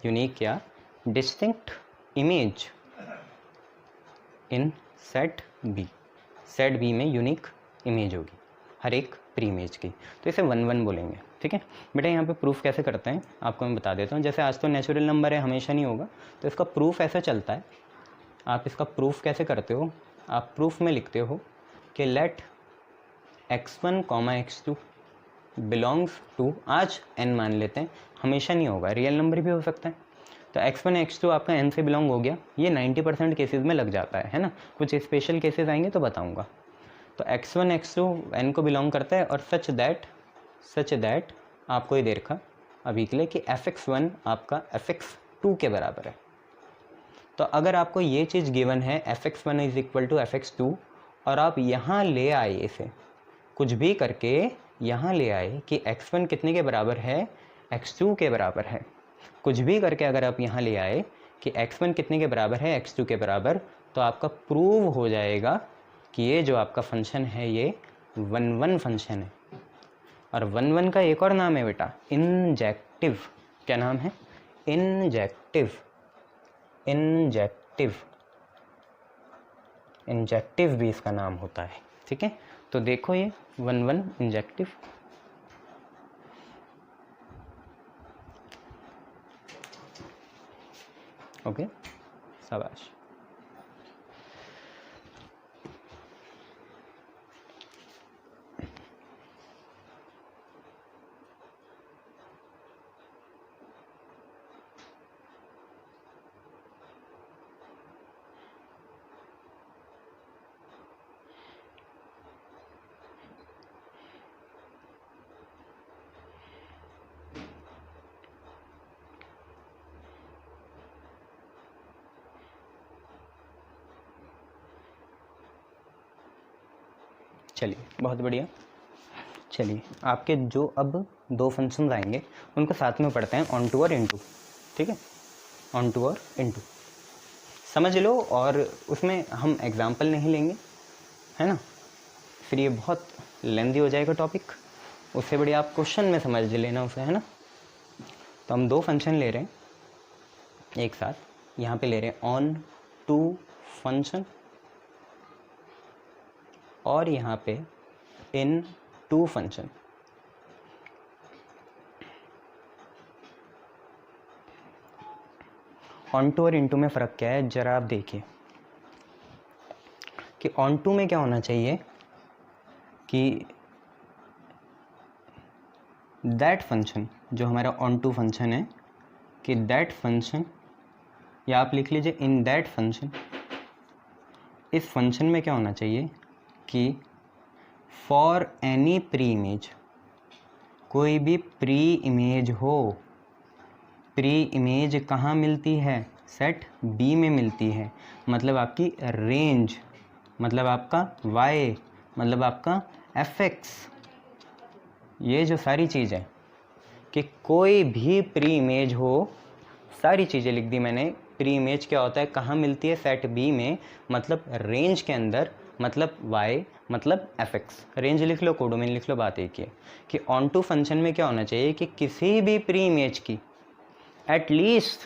यूनिक या distinct image in set B. Set B में यूनिक इमेज होगी हर एक प्री इमेज की, तो इसे 1 1 बोलेंगे, ठीक है। बेटा यहाँ पे प्रूफ कैसे करते हैं आपको मैं बता देता हूँ। जैसे आज तो नेचुरल नंबर है, हमेशा नहीं होगा, तो इसका प्रूफ ऐसा चलता है। आप इसका प्रूफ कैसे करते हो, आप प्रूफ में लिखते हो कि let x1, x2 belongs to, आज n मान लेते हैं, हमेशा नहीं होगा, रियल नंबर भी हो सकता है। तो x1 x2 आपका n से बिलोंग हो गया, ये 90% केसेस में लग जाता है ना। कुछ स्पेशल केसेस आएंगे तो बताऊंगा। तो x1 x2 n को बिलोंग करता है और सच दैट आपको ये दे रखा अभी के लिए कि fx1 आपका fx2 के बराबर है। तो अगर आपको ये चीज़ गिवन है fx1 is equal to fx2 और आप यहाँ ले आए, इसे कुछ भी करके यहाँ ले आए कि x1 कितने के बराबर है, x2 के बराबर है, कुछ भी करके अगर आप यहाँ ले आए कि x1 कितने के बराबर है, x2 के बराबर, तो आपका प्रूव हो जाएगा कि ये जो आपका फंक्शन है ये 1 1 फंक्शन है। और 1 1 का एक और नाम है बेटा, इंजेक्टिव। क्या नाम है, इंजेक्टिव। इंजेक्टिव भी इसका नाम होता है, ठीक है। तो देखो ये 1 1 इंजेक्टिव। ओके, शाबाश। चलिए, बहुत बढ़िया। चलिए, आपके जो अब 2 फंक्शंस आएंगे उनको साथ में पढ़ते हैं, ऑन टू और इनटू, ठीक है। ऑन टू और इनटू समझ लो, और उसमें हम एग्जाम्पल नहीं लेंगे, है ना, फिर ये बहुत लेंदी हो जाएगा टॉपिक। उससे बढ़िया आप क्वेश्चन में समझ लेना उसे, है ना। तो हम 2 फंक्शन ले रहे हैं एक साथ, यहाँ पे ले रहे हैं ऑन टू फंक्शन और यहाँ पे इन टू फंक्शन। ऑन टू और इनटू में फ़र्क क्या है, जरा आप देखिए कि ऑन टू में क्या होना चाहिए कि दैट फंक्शन, जो हमारा ऑन टू फंक्शन है, कि दैट फंक्शन, या आप लिख लीजिए इन दैट फंक्शन। इस फंक्शन में क्या होना चाहिए कि फॉर एनी प्री इमेज, कोई भी प्री इमेज हो, प्री इमेज कहाँ मिलती है, सेट बी में मिलती है, मतलब आपकी रेंज, मतलब आपका y, मतलब आपका fx, ये जो सारी चीज़ है कि कोई भी प्री इमेज हो, सारी चीज़ें लिख दी मैंने। प्री इमेज क्या होता है, कहाँ मिलती है, सेट बी में, मतलब रेंज के अंदर, मतलब y, मतलब fx। रेंज लिख लो, कोडोमेन लिख लो, बात एक ही है कि ऑन टू फंक्शन में क्या होना चाहिए कि किसी भी प्री इमेज की एटलीस्ट,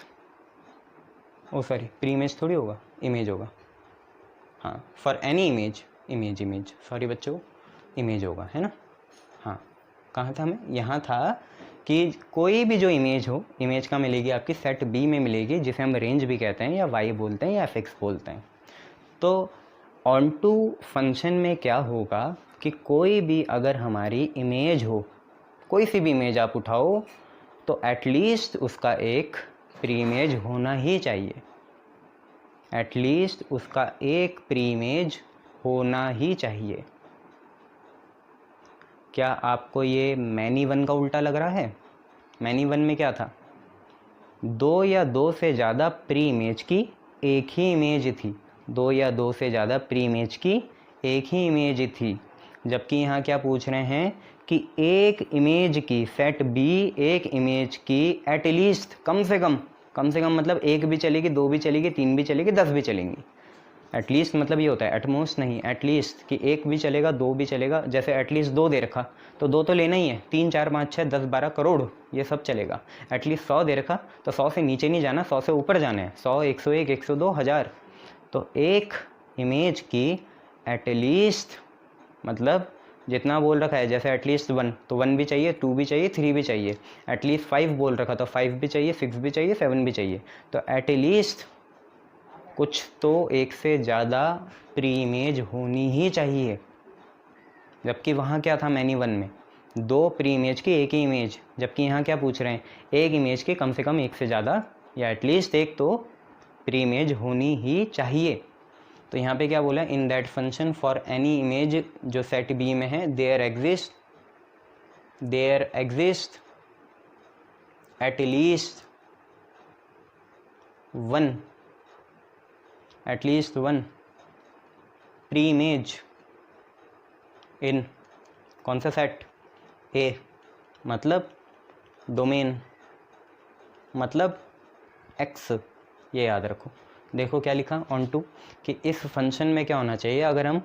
प्री इमेज थोड़ी होगा, इमेज होगा, हाँ, for any image, image sorry बच्चों, इमेज होगा, है ना। हाँ, कहाँ था, हमें यहाँ था कि कोई भी जो इमेज हो, इमेज का मिलेगी आपकी सेट बी में मिलेगी, जिसे हम रेंज भी कहते हैं या वाई बोलते हैं या एफएक्स बोलते हैं। तो ऑन टू फंक्शन में क्या होगा कि कोई भी अगर हमारी इमेज हो, कोई सी भी इमेज आप उठाओ, तो एटलीस्ट उसका एक प्री इमेज होना ही चाहिए, एटलीस्ट उसका एक प्री इमेज होना ही चाहिए। क्या आपको ये मैनी वन का उल्टा लग रहा है? मैनी वन में क्या था, दो या दो से ज़्यादा प्री इमेज की एक ही इमेज थी, दो या दो से ज़्यादा प्री इमेज की एक ही इमेज थी। जबकि यहाँ क्या पूछ रहे हैं कि एक इमेज की, सेट बी एक इमेज की एटलीस्ट, कम से कम मतलब एक भी चलेगी, दो भी चलेगी, तीन भी चलेगी, 10 भी चलेंगी। एटलीस्ट मतलब ये होता है, एटमोस्ट नहीं, एटलीस्ट, कि एक भी चलेगा, दो भी चलेगा। जैसे एटलीस्ट 2 दे रखा तो 2 तो लेना ही है, 3 4 5 6 10 12 करोड़ ये सब चलेगा। एटलीस्ट 100 दे रखा तो 100 से नीचे नहीं जाना, 100 से ऊपर जाना है, 100 101 102 1000। तो एक इमेज की एटलीस्ट मतलब जितना बोल रखा है, जैसे एटलीस्ट 1 तो 1 भी चाहिए, 2 भी चाहिए, 3 भी चाहिए। एटलीस्ट 5 बोल रखा तो 5 भी चाहिए, 6 भी चाहिए, 7 भी चाहिए। तो एटलीस्ट कुछ तो एक से ज़्यादा प्री इमेज होनी ही चाहिए। जबकि वहाँ क्या था मैनी वन में, 2 प्री इमेज की एक ही इमेज। जबकि यहाँ क्या पूछ रहे हैं, एक इमेज की कम से कम एक से ज़्यादा या एटलीस्ट एक तो प्री इमेज होनी ही चाहिए। तो यहाँ पे क्या बोला, in that function for any image जो सेट बी में है, there exist at least one pre image in कौन सा सेट, ए मतलब डोमेन मतलब एक्स। ये याद रखो। देखो क्या लिखा ऑन टू, कि इस फंक्शन में क्या होना चाहिए, अगर हम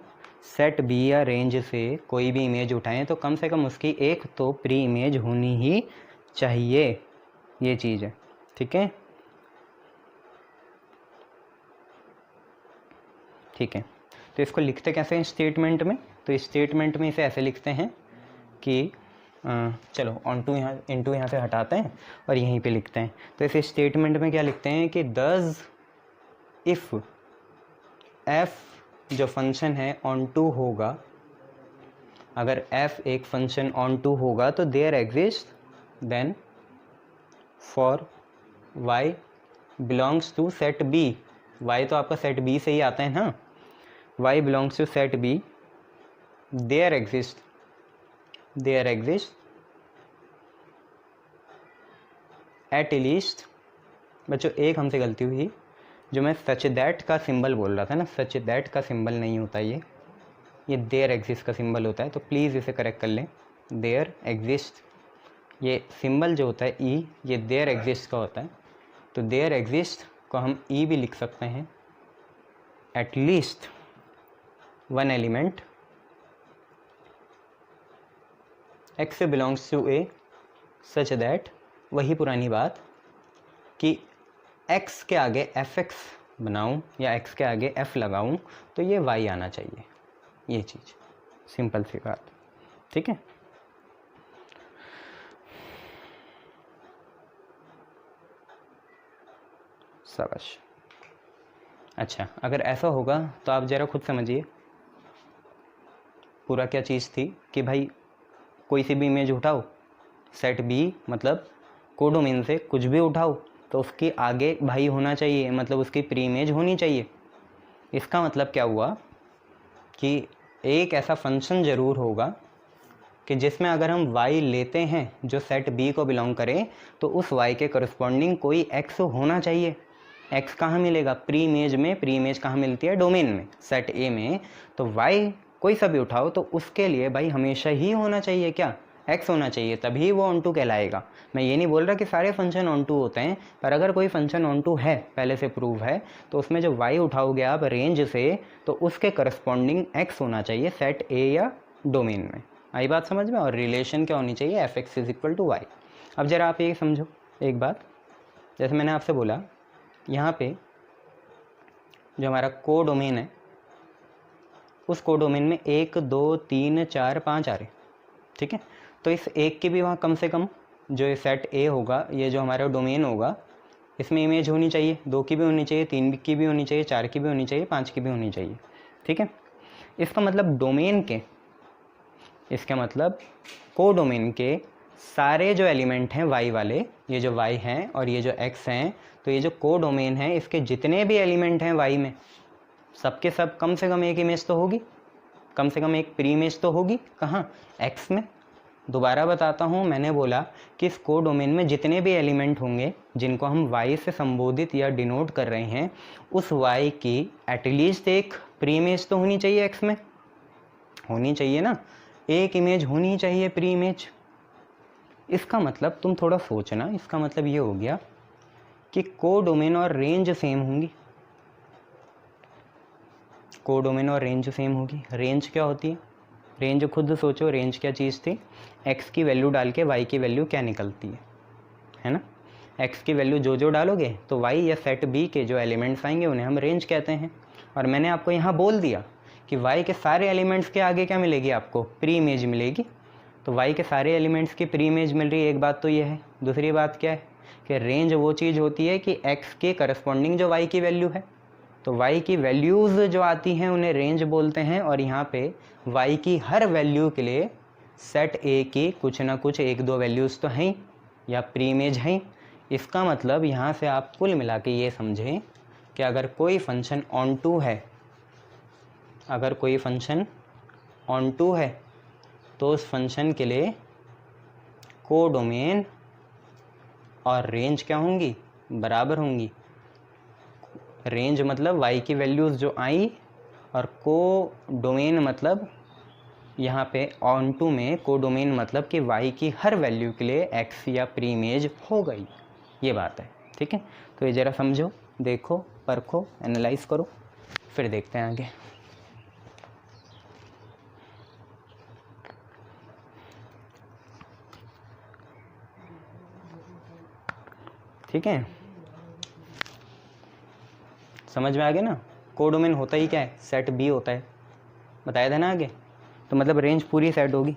सेट बी या रेंज से कोई भी इमेज उठाएं तो कम से कम उसकी एक तो प्री इमेज होनी ही चाहिए। ये चीज़ है, ठीक है, ठीक है। तो इसको लिखते कैसे हैं स्टेटमेंट में, तो स्टेटमेंट में इसे ऐसे लिखते हैं कि चलो ऑन टू यहाँ इनटू यहाँ से हटाते हैं और यहीं पे लिखते हैं। तो इस स्टेटमेंट में क्या लिखते हैं कि डज इफ़ एफ जो फंक्शन है ऑन टू होगा, अगर एफ एक फंक्शन ऑन टू होगा तो there exist then for y belongs to set B, y तो आपका सेट बी से ही आता है ना, y belongs to set B, there exist at least. बच्चों एक हमसे गलती हुई, जो मैं सच दैट का सिंबल बोल रहा था ना, सच दैट का सिंबल नहीं होता ये देयर एग्जिस्ट का सिंबल होता है, तो प्लीज़ इसे करेक्ट कर लें। देयर एग्जिस्ट, ये सिंबल जो होता है ई, ये देयर एग्जिस्ट का होता है। तो देयर एग्जिस्ट को हम ई भी लिख सकते हैं, at least one element x belongs to A such that, वही पुरानी बात कि x के आगे एफ एक्स बनाऊँ या x के आगे f लगाऊँ तो ये y आना चाहिए। ये चीज़ सिंपल सी बात, ठीक है। शाबाश। अच्छा, अगर ऐसा होगा तो आप ज़रा खुद समझिए पूरा क्या चीज़ थी कि भाई कोई सी भी इमेज उठाओ, सेट बी मतलब कोडोमेन से कुछ भी उठाओ तो उसके आगे भाई होना चाहिए, मतलब उसकी प्री इमेज होनी चाहिए। इसका मतलब क्या हुआ कि एक ऐसा फंक्शन ज़रूर होगा कि जिसमें अगर हम y लेते हैं जो सेट b को बिलोंग करे तो उस y के करस्पॉन्डिंग कोई x होना चाहिए। x कहाँ मिलेगा, प्री इमेज में। प्री इमेज कहाँ मिलती है, डोमेन में, सेट a में। तो y कोई सा भी उठाओ तो उसके लिए भाई हमेशा ही होना चाहिए क्या, x होना चाहिए, तभी वो ऑन टू कहलाएगा। मैं ये नहीं बोल रहा कि सारे फंक्शन ऑन टू होते हैं, पर अगर कोई फंक्शन ऑन टू है, पहले से प्रूव है, तो उसमें जब y उठाओगे आप रेंज से तो उसके करस्पॉन्डिंग x होना चाहिए सेट a या डोमेन में। आई बात समझ में। और रिलेशन क्या होनी चाहिए, f x is equal to y. अब ज़रा आप ये समझो एक बात, जैसे मैंने आपसे बोला यहाँ पे जो हमारा को डोमेन है उस को डोमेन में 1 2 3 4 5 आ रहे, ठीक है। तो इस एक की भी वहाँ कम से कम जो ये सेट ए होगा, ये जो हमारा डोमेन होगा, इसमें इमेज होनी चाहिए, 2 की भी होनी चाहिए, 3 की भी होनी चाहिए, 4 की भी होनी चाहिए, 5 की भी होनी चाहिए। ठीक है, इसका मतलब डोमेन के, इसका मतलब कोडोमेन के सारे जो एलिमेंट हैं y वाले, ये जो y हैं और ये जो x हैं, तो ये जो कोडोमेन है इसके जितने भी एलिमेंट हैं y में, सबके सब कम से कम एक इमेज तो होगी, कम से कम एक प्री इमेज तो होगी। कहाँ? x में। दोबारा बताता हूँ, मैंने बोला कि इस कोडोमेन में जितने भी एलिमेंट होंगे जिनको हम y से संबोधित या डिनोट कर रहे हैं, उस y की एटलीस्ट एक प्री इमेज तो होनी चाहिए x में, होनी चाहिए ना, एक इमेज होनी चाहिए प्री इमेज। इसका मतलब तुम थोड़ा सोचना, इसका मतलब ये हो गया कि कोडोमेन और रेंज सेम होंगी, कोडोमेन और रेंज सेम होगी। रेंज क्या होती है? रेंज खुद सोचो, रेंज क्या चीज़ थी? x की वैल्यू डाल के y की वैल्यू क्या निकलती है ना? x की वैल्यू जो डालोगे तो y या सेट b के जो एलिमेंट्स आएंगे उन्हें हम रेंज कहते हैं। और मैंने आपको यहाँ बोल दिया कि y के सारे एलिमेंट्स के आगे क्या मिलेगी आपको? प्री इमेज मिलेगी। तो y के सारे एलिमेंट्स की प्री इमेज मिल रही है, एक बात तो ये है। दूसरी बात क्या है कि रेंज वो चीज़ होती है कि x के करस्पॉन्डिंग जो y की वैल्यू है, तो y की वैल्यूज़ जो आती हैं उन्हें रेंज बोलते हैं। और यहाँ पे y की हर वैल्यू के लिए सेट A की कुछ ना कुछ 1-2 वैल्यूज़ तो हैं या प्री इमेज हैं। इसका मतलब यहाँ से आप कुल मिला के ये समझें कि अगर कोई फंक्शन ऑन टू है, अगर कोई फंक्शन ऑन टू है तो उस फंक्शन के लिए कोडोमेन और रेंज क्या होंगी? बराबर होंगी। रेंज मतलब y की वैल्यूज़ जो आई, और कोडोमेन मतलब यहाँ पे ऑन टू में कोडोमेन मतलब कि y की हर वैल्यू के लिए x या प्री इमेज हो गई, ये बात है। ठीक है, तो ये ज़रा समझो, देखो, परखो, एनालाइज करो, फिर देखते हैं आगे। ठीक है, समझ में आ गया ना? कोडोमेन होता ही क्या है? सेट बी होता है, बताया था ना आगे। तो मतलब रेंज पूरी सेट होगी,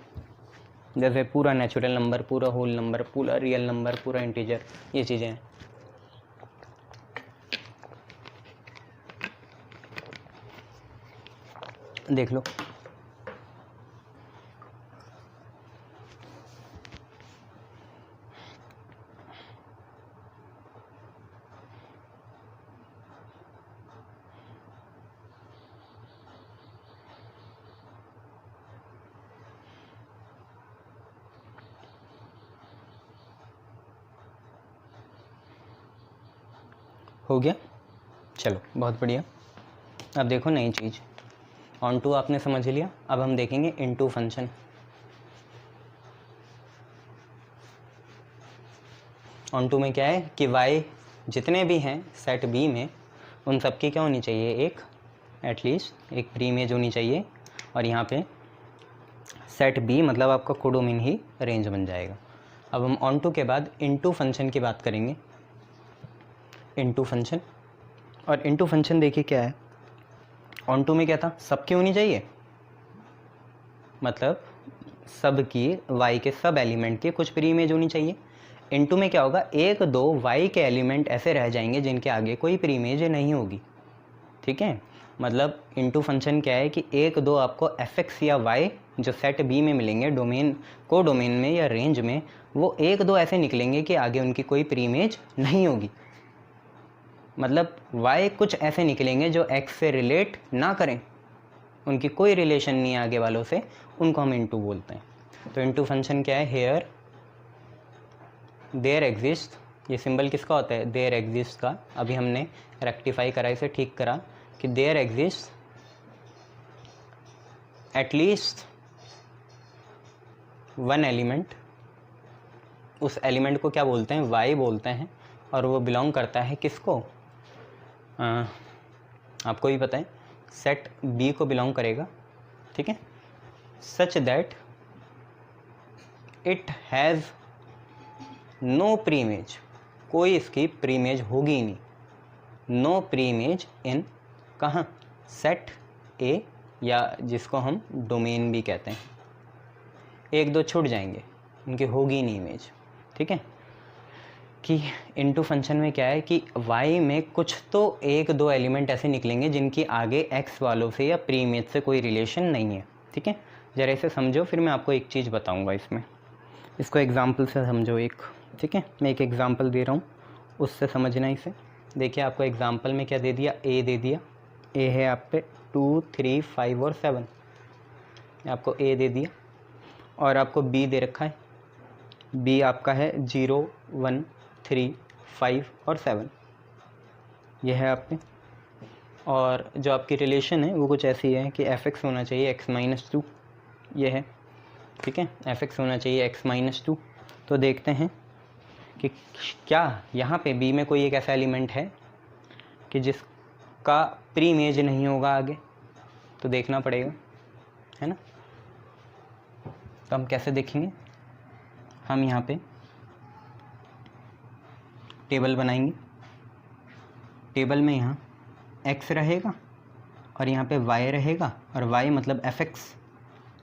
जैसे पूरा नेचुरल नंबर, पूरा होल नंबर, पूरा रियल नंबर, पूरा इंटीजर, ये चीज़ें हैं। देख लो, हो गया? चलो बहुत बढ़िया। अब देखो नई चीज़, ऑन टू आपने समझ लिया, अब हम देखेंगे इनटू फंक्शन। ऑन टू में क्या है कि y जितने भी हैं सेट B में, उन सब की क्या होनी चाहिए? एक एटलीस्ट एक प्री इमेज होनी चाहिए। और यहाँ पे सेट B मतलब आपका कोडोमेन ही रेंज बन जाएगा। अब हम ऑन टू के बाद इनटू फंक्शन की बात करेंगे। इनटू फंक्शन, और इनटू फंक्शन देखिए क्या है, ऑन टू में क्या था? सबकी होनी चाहिए, मतलब सब की y के सब एलिमेंट की कुछ प्री इमेज होनी चाहिए। इनटू में क्या होगा? 1-2 y के एलिमेंट ऐसे रह जाएंगे जिनके आगे कोई प्री इमेज नहीं होगी। ठीक है, मतलब इनटू फंक्शन क्या है कि 1-2 आपको fx या y जो सेट B में मिलेंगे डोमेन कोडोमेन में या रेंज में, वो 1-2 ऐसे निकलेंगे कि आगे उनकी कोई प्री इमेज नहीं होगी। मतलब y कुछ ऐसे निकलेंगे जो x से रिलेट ना करें, उनकी कोई रिलेशन नहीं है आगे वालों से, उनको हम इनटू बोलते हैं। तो इनटू फंक्शन क्या है? हेयर देयर एग्जिस्ट, ये सिंबल किसका होता है? देयर एग्जिस्ट का। अभी हमने रेक्टिफाई करा, इसे ठीक करा कि there exist at least one element, उस एलिमेंट को क्या बोलते हैं? y बोलते हैं, और वो बिलोंग करता है किसको? आपको भी पता है, सेट B को बिलोंग करेगा। ठीक है, such that it has no pre image, कोई इसकी प्री इमेज होगी ही नहीं। नो प्री इमेज इन कहाँ? सेट A, या जिसको हम डोमेन भी कहते हैं। 1-2 छूट जाएंगे, उनकी होगी नहीं इमेज। ठीक है, कि इनटू फंक्शन में क्या है कि y में कुछ तो एक दो एलिमेंट ऐसे निकलेंगे जिनकी आगे x वालों से या प्री इमेज से कोई रिलेशन नहीं है। ठीक है, ज़रा इसे समझो, फिर मैं आपको एक चीज़ बताऊंगा इसमें। इसको एग्जाम्पल से समझो एक। ठीक है, मैं एक एग्जाम्पल दे रहा हूँ, उससे समझना इसे। देखिए आपको एग्जाम्पल में क्या दे दिया, a दे दिया। a है आप पे 2, 3, 5 और 7, आपको a दे दिया। और आपको b दे रखा है, b आपका है 0, 1, 3, 5 और 7, यह है आप पे। और जो आपकी रिलेशन है वो कुछ ऐसी है कि f(x) होना चाहिए x-2, ये है। ठीक है, f(x) होना चाहिए x-2। तो देखते हैं कि क्या यहाँ पे b में कोई एक ऐसा एलिमेंट है कि जिसका प्री इमेज नहीं होगा आगे, तो देखना पड़ेगा, है ना। तो हम कैसे देखेंगे, हम यहाँ पे टेबल बनाएंगे। टेबल में यहाँ x रहेगा और यहाँ पे y रहेगा, और y मतलब f(x),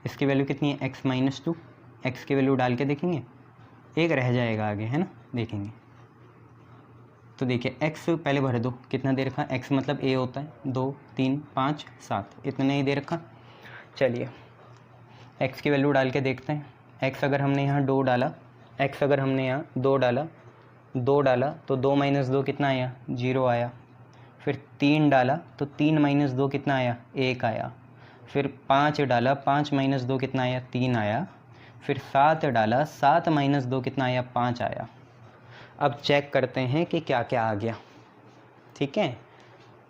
इसकी वैल्यू कितनी है x-2। x की वैल्यू डाल के देखेंगे, एक रह जाएगा आगे, है ना, देखेंगे। तो देखिए x पहले भर दो, कितना दे रखा, x मतलब a होता है 2, 3, 5, 7, इतना ही दे रखा। चलिए x की वैल्यू डाल के देखते हैं। x अगर हमने यहाँ 2 डाला, x अगर हमने यहाँ 2 डाला, 2 डाला तो 2 - 2 कितना आया, 0 आया। फिर 3 डाला तो 3 - 2 कितना आया, 1 आया। फिर 5 डाला, 5 - 2 कितना आया, 3 आया। फिर 7 डाला, 7 - 2 कितना आया, 5 आया। अब चेक करते हैं कि क्या क्या आ गया। ठीक है,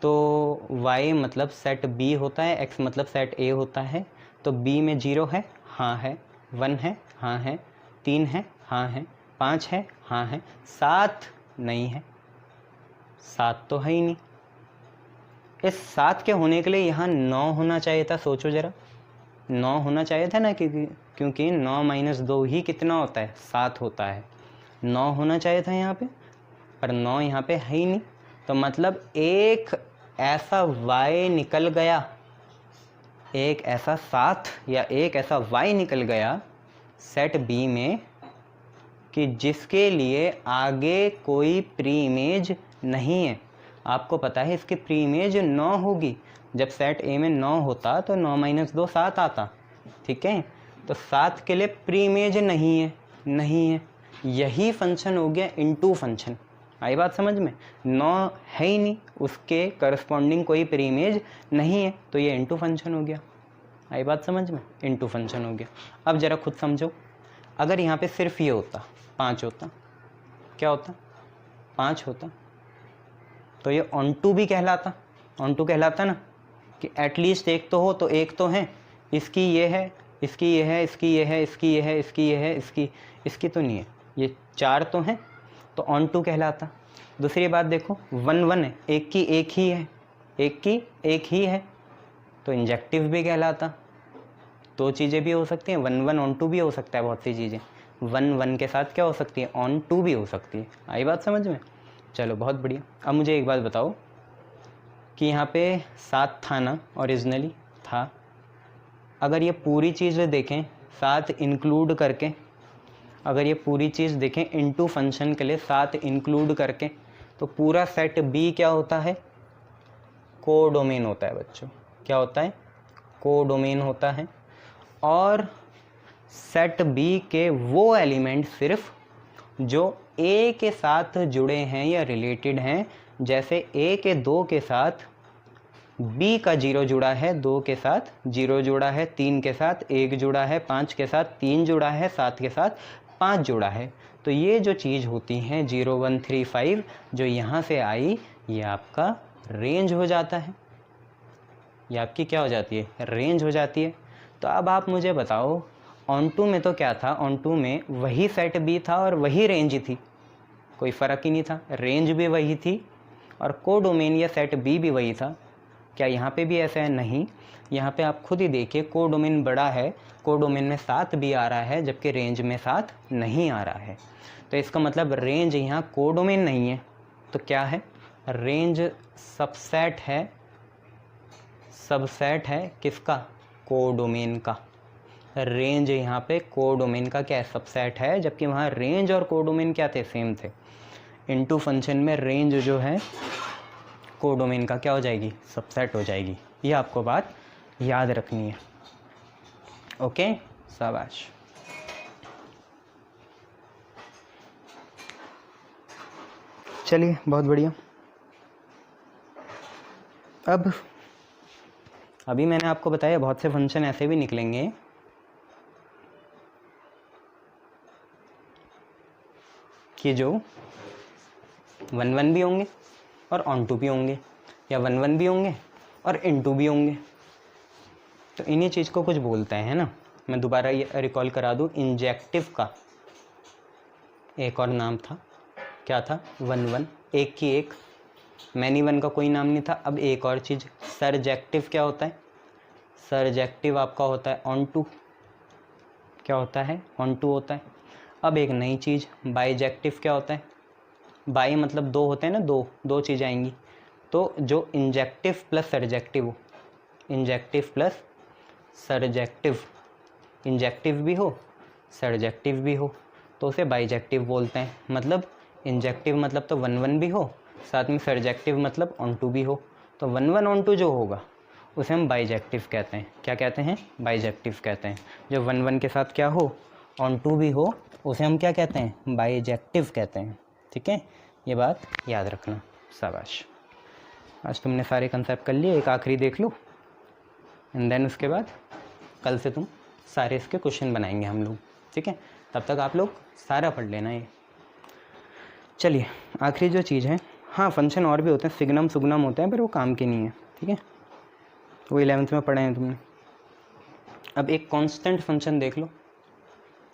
तो y मतलब सेट B होता है, x मतलब सेट A होता है। तो B में 0 है, हाँ है, 1 है, हाँ है, 3 है, हाँ है, 5 है, हाँ है, 7 नहीं है, 7 तो है ही नहीं। इस 7 के होने के लिए यहाँ 9 होना चाहिए था, सोचो ज़रा, 9 होना चाहिए था ना, क्योंकि 9 - 2 ही कितना होता है, 7 होता है। 9 होना चाहिए था यहाँ पे, पर 9 यहाँ पे है ही नहीं। तो मतलब एक ऐसा y निकल गया, एक ऐसा 7 या एक ऐसा y निकल गया सेट B में कि जिसके लिए आगे कोई प्री इमेज नहीं है। आपको पता है इसकी प्री इमेज 9 होगी। जब सेट A में 9 होता तो 9 - 2 7 आता। ठीक है, तो 7 के लिए प्री इमेज नहीं है, नहीं है। यही फंक्शन हो गया इनटू फंक्शन। आई बात समझ में, 9 है ही नहीं, उसके करस्पॉन्डिंग कोई प्री इमेज नहीं है, तो ये इनटू फंक्शन हो गया। आई बात समझ में, इनटू फंक्शन हो गया। अब ज़रा खुद समझो, अगर यहाँ पे सिर्फ ये होता 5 होता, क्या होता, 5 होता, तो ये ऑन टू भी कहलाता, ऑन टू कहलाता ना, कि एटलीस्ट एक तो हो, तो एक तो है, इसकी ये है, इसकी ये है, इसकी ये है, इसकी ये है, इसकी ये है, इसकी तो नहीं है, ये 4 तो हैं, तो ऑन टू कहलाता। दूसरी बात देखो, 1 1 है, एक की एक ही है, एक की एक ही है, तो इंजेक्टिव भी कहलाता। दो चीज़ें भी हो सकती हैं, 1 1 ऑन टू भी हो सकता है, बहुत सी चीज़ें 1 1 के साथ क्या हो सकती है, ऑन टू भी हो सकती है। आई बात समझ में, चलो बहुत बढ़िया। अब मुझे एक बात बताओ कि यहाँ पे 7 था ना, ओरिजिनली था, अगर ये पूरी चीज़ देखें 7 इंक्लूड करके, अगर ये पूरी चीज़ देखें इनटू फंक्शन के लिए 7 इंक्लूड करके, तो पूरा सेट B क्या होता है, कोडोमेन होता है बच्चों। क्या होता है, कोडोमेन होता है। और सेट B के वो एलिमेंट सिर्फ जो A के साथ जुड़े हैं या रिलेटेड हैं, जैसे A के 2 के साथ B का 0 जुड़ा है, 2 के साथ 0 जुड़ा है, 3 के साथ 1 जुड़ा है, 5 के साथ 3 जुड़ा है, 7 के साथ 5 जुड़ा है। तो ये जो चीज़ होती हैं 0 1 3 5 जो यहाँ से आई, ये आपका रेंज हो जाता है, ये आपकी क्या हो जाती है, रेंज हो जाती है। तो अब आप मुझे बताओ, ऑन टू में तो क्या था, ऑन टू में वही सेट B था और वही रेंज थी, कोई फ़र्क ही नहीं था, रेंज भी वही थी और कोडोमेन या सेट B भी वही था। क्या यहाँ पे भी ऐसा है, नहीं, यहाँ पे आप खुद ही देखिए, कोडोमेन बड़ा है, कोडोमेन में 7 भी आ रहा है जबकि रेंज में 7 नहीं आ रहा है। तो इसका मतलब रेंज यहाँ कोडोमेन नहीं है, तो क्या है, रेंज सबसेट है, सबसेट है किसका, कोडोमेन का। रेंज यहाँ पे कोडोमेन का क्या है, सबसेट है, जबकि वहाँ रेंज और कोडोमेन क्या थे, सेम थे। इनटू फंक्शन में रेंज जो है कोडोमेन का क्या हो जाएगी, सबसेट हो जाएगी। ये आपको बात याद रखनी है। ओके, शाबाश। चलिए, बहुत बढ़िया। अब अभी मैंने आपको बताया बहुत से फंक्शन ऐसे भी निकलेंगे कि जो 1 भी होंगे और ऑन टू भी होंगे, या 1 भी होंगे और इनटू भी होंगे। तो इन्हीं चीज़ को कुछ बोलते हैं, है ना। मैं दोबारा ये रिकॉल करा दूँ, इंजेक्टिव का एक और नाम था, क्या था, 1 एक की एक, मैनी वन का कोई नाम नहीं था। अब एक और चीज़, सरजेक्टिव क्या होता है, सरजेक्टिव आपका होता है ऑन टू, क्या होता है, ऑन टू होता है। अब एक नई चीज़, बाइजेक्टिव क्या होता है, बाई मतलब दो होते हैं ना, दो चीज़ें आएंगी। तो जो इंजेक्टिव प्लस सरजेक्टिव हो, इंजेक्टिव प्लस सरजेक्टिव, इंजेक्टिव भी हो सरजेक्टिव भी हो तो उसे बाइजेक्टिव बोलते हैं। मतलब इंजेक्टिव मतलब तो 1 भी हो, साथ में सरजेक्टिव मतलब ऑन टू भी हो। तो 1 ऑन टू जो होगा उसे हम बाइजेक्टिव कहते हैं। क्या कहते हैं, बाइजेक्टिव कहते हैं। जो 1 के साथ क्या हो, ऑन टू भी हो, उसे हम क्या कहते हैं, बाइजेक्टिव कहते हैं। ठीक है, ये बात याद रखना। शाबाश, आज तुमने सारे कंसेप्ट कर लिए। एक आखिरी देख लो, एंड देन उसके बाद कल से तुम सारे इसके क्वेश्चन बनाएंगे हम लोग। ठीक है, तब तक आप लोग सारा पढ़ लेना ये। चलिए, आखिरी जो चीज़ है, हाँ फंक्शन और भी होते हैं, सिग्नम सुग्नम होते हैं, पर वो काम के नहीं है। ठीक है, वो 11th में पढ़े हैं तुमने। अब एक कांस्टेंट फंक्शन देख लो।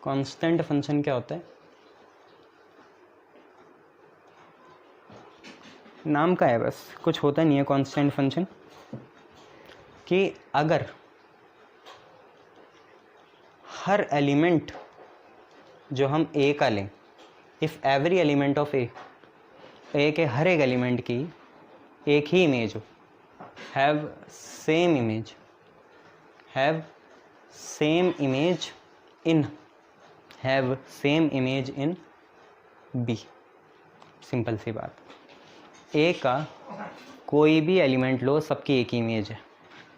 कांस्टेंट फंक्शन क्या होता है, नाम का है बस, कुछ होता नहीं है कांस्टेंट फंक्शन। कि अगर हर एलिमेंट जो हम ए का लें, if every element of A के हर एक एलिमेंट की एक ही इमेज हो, have same image, have same image in, have same image in B. Simple सी बात, ए का कोई भी एलिमेंट लो, सबकी एक ही इमेज है।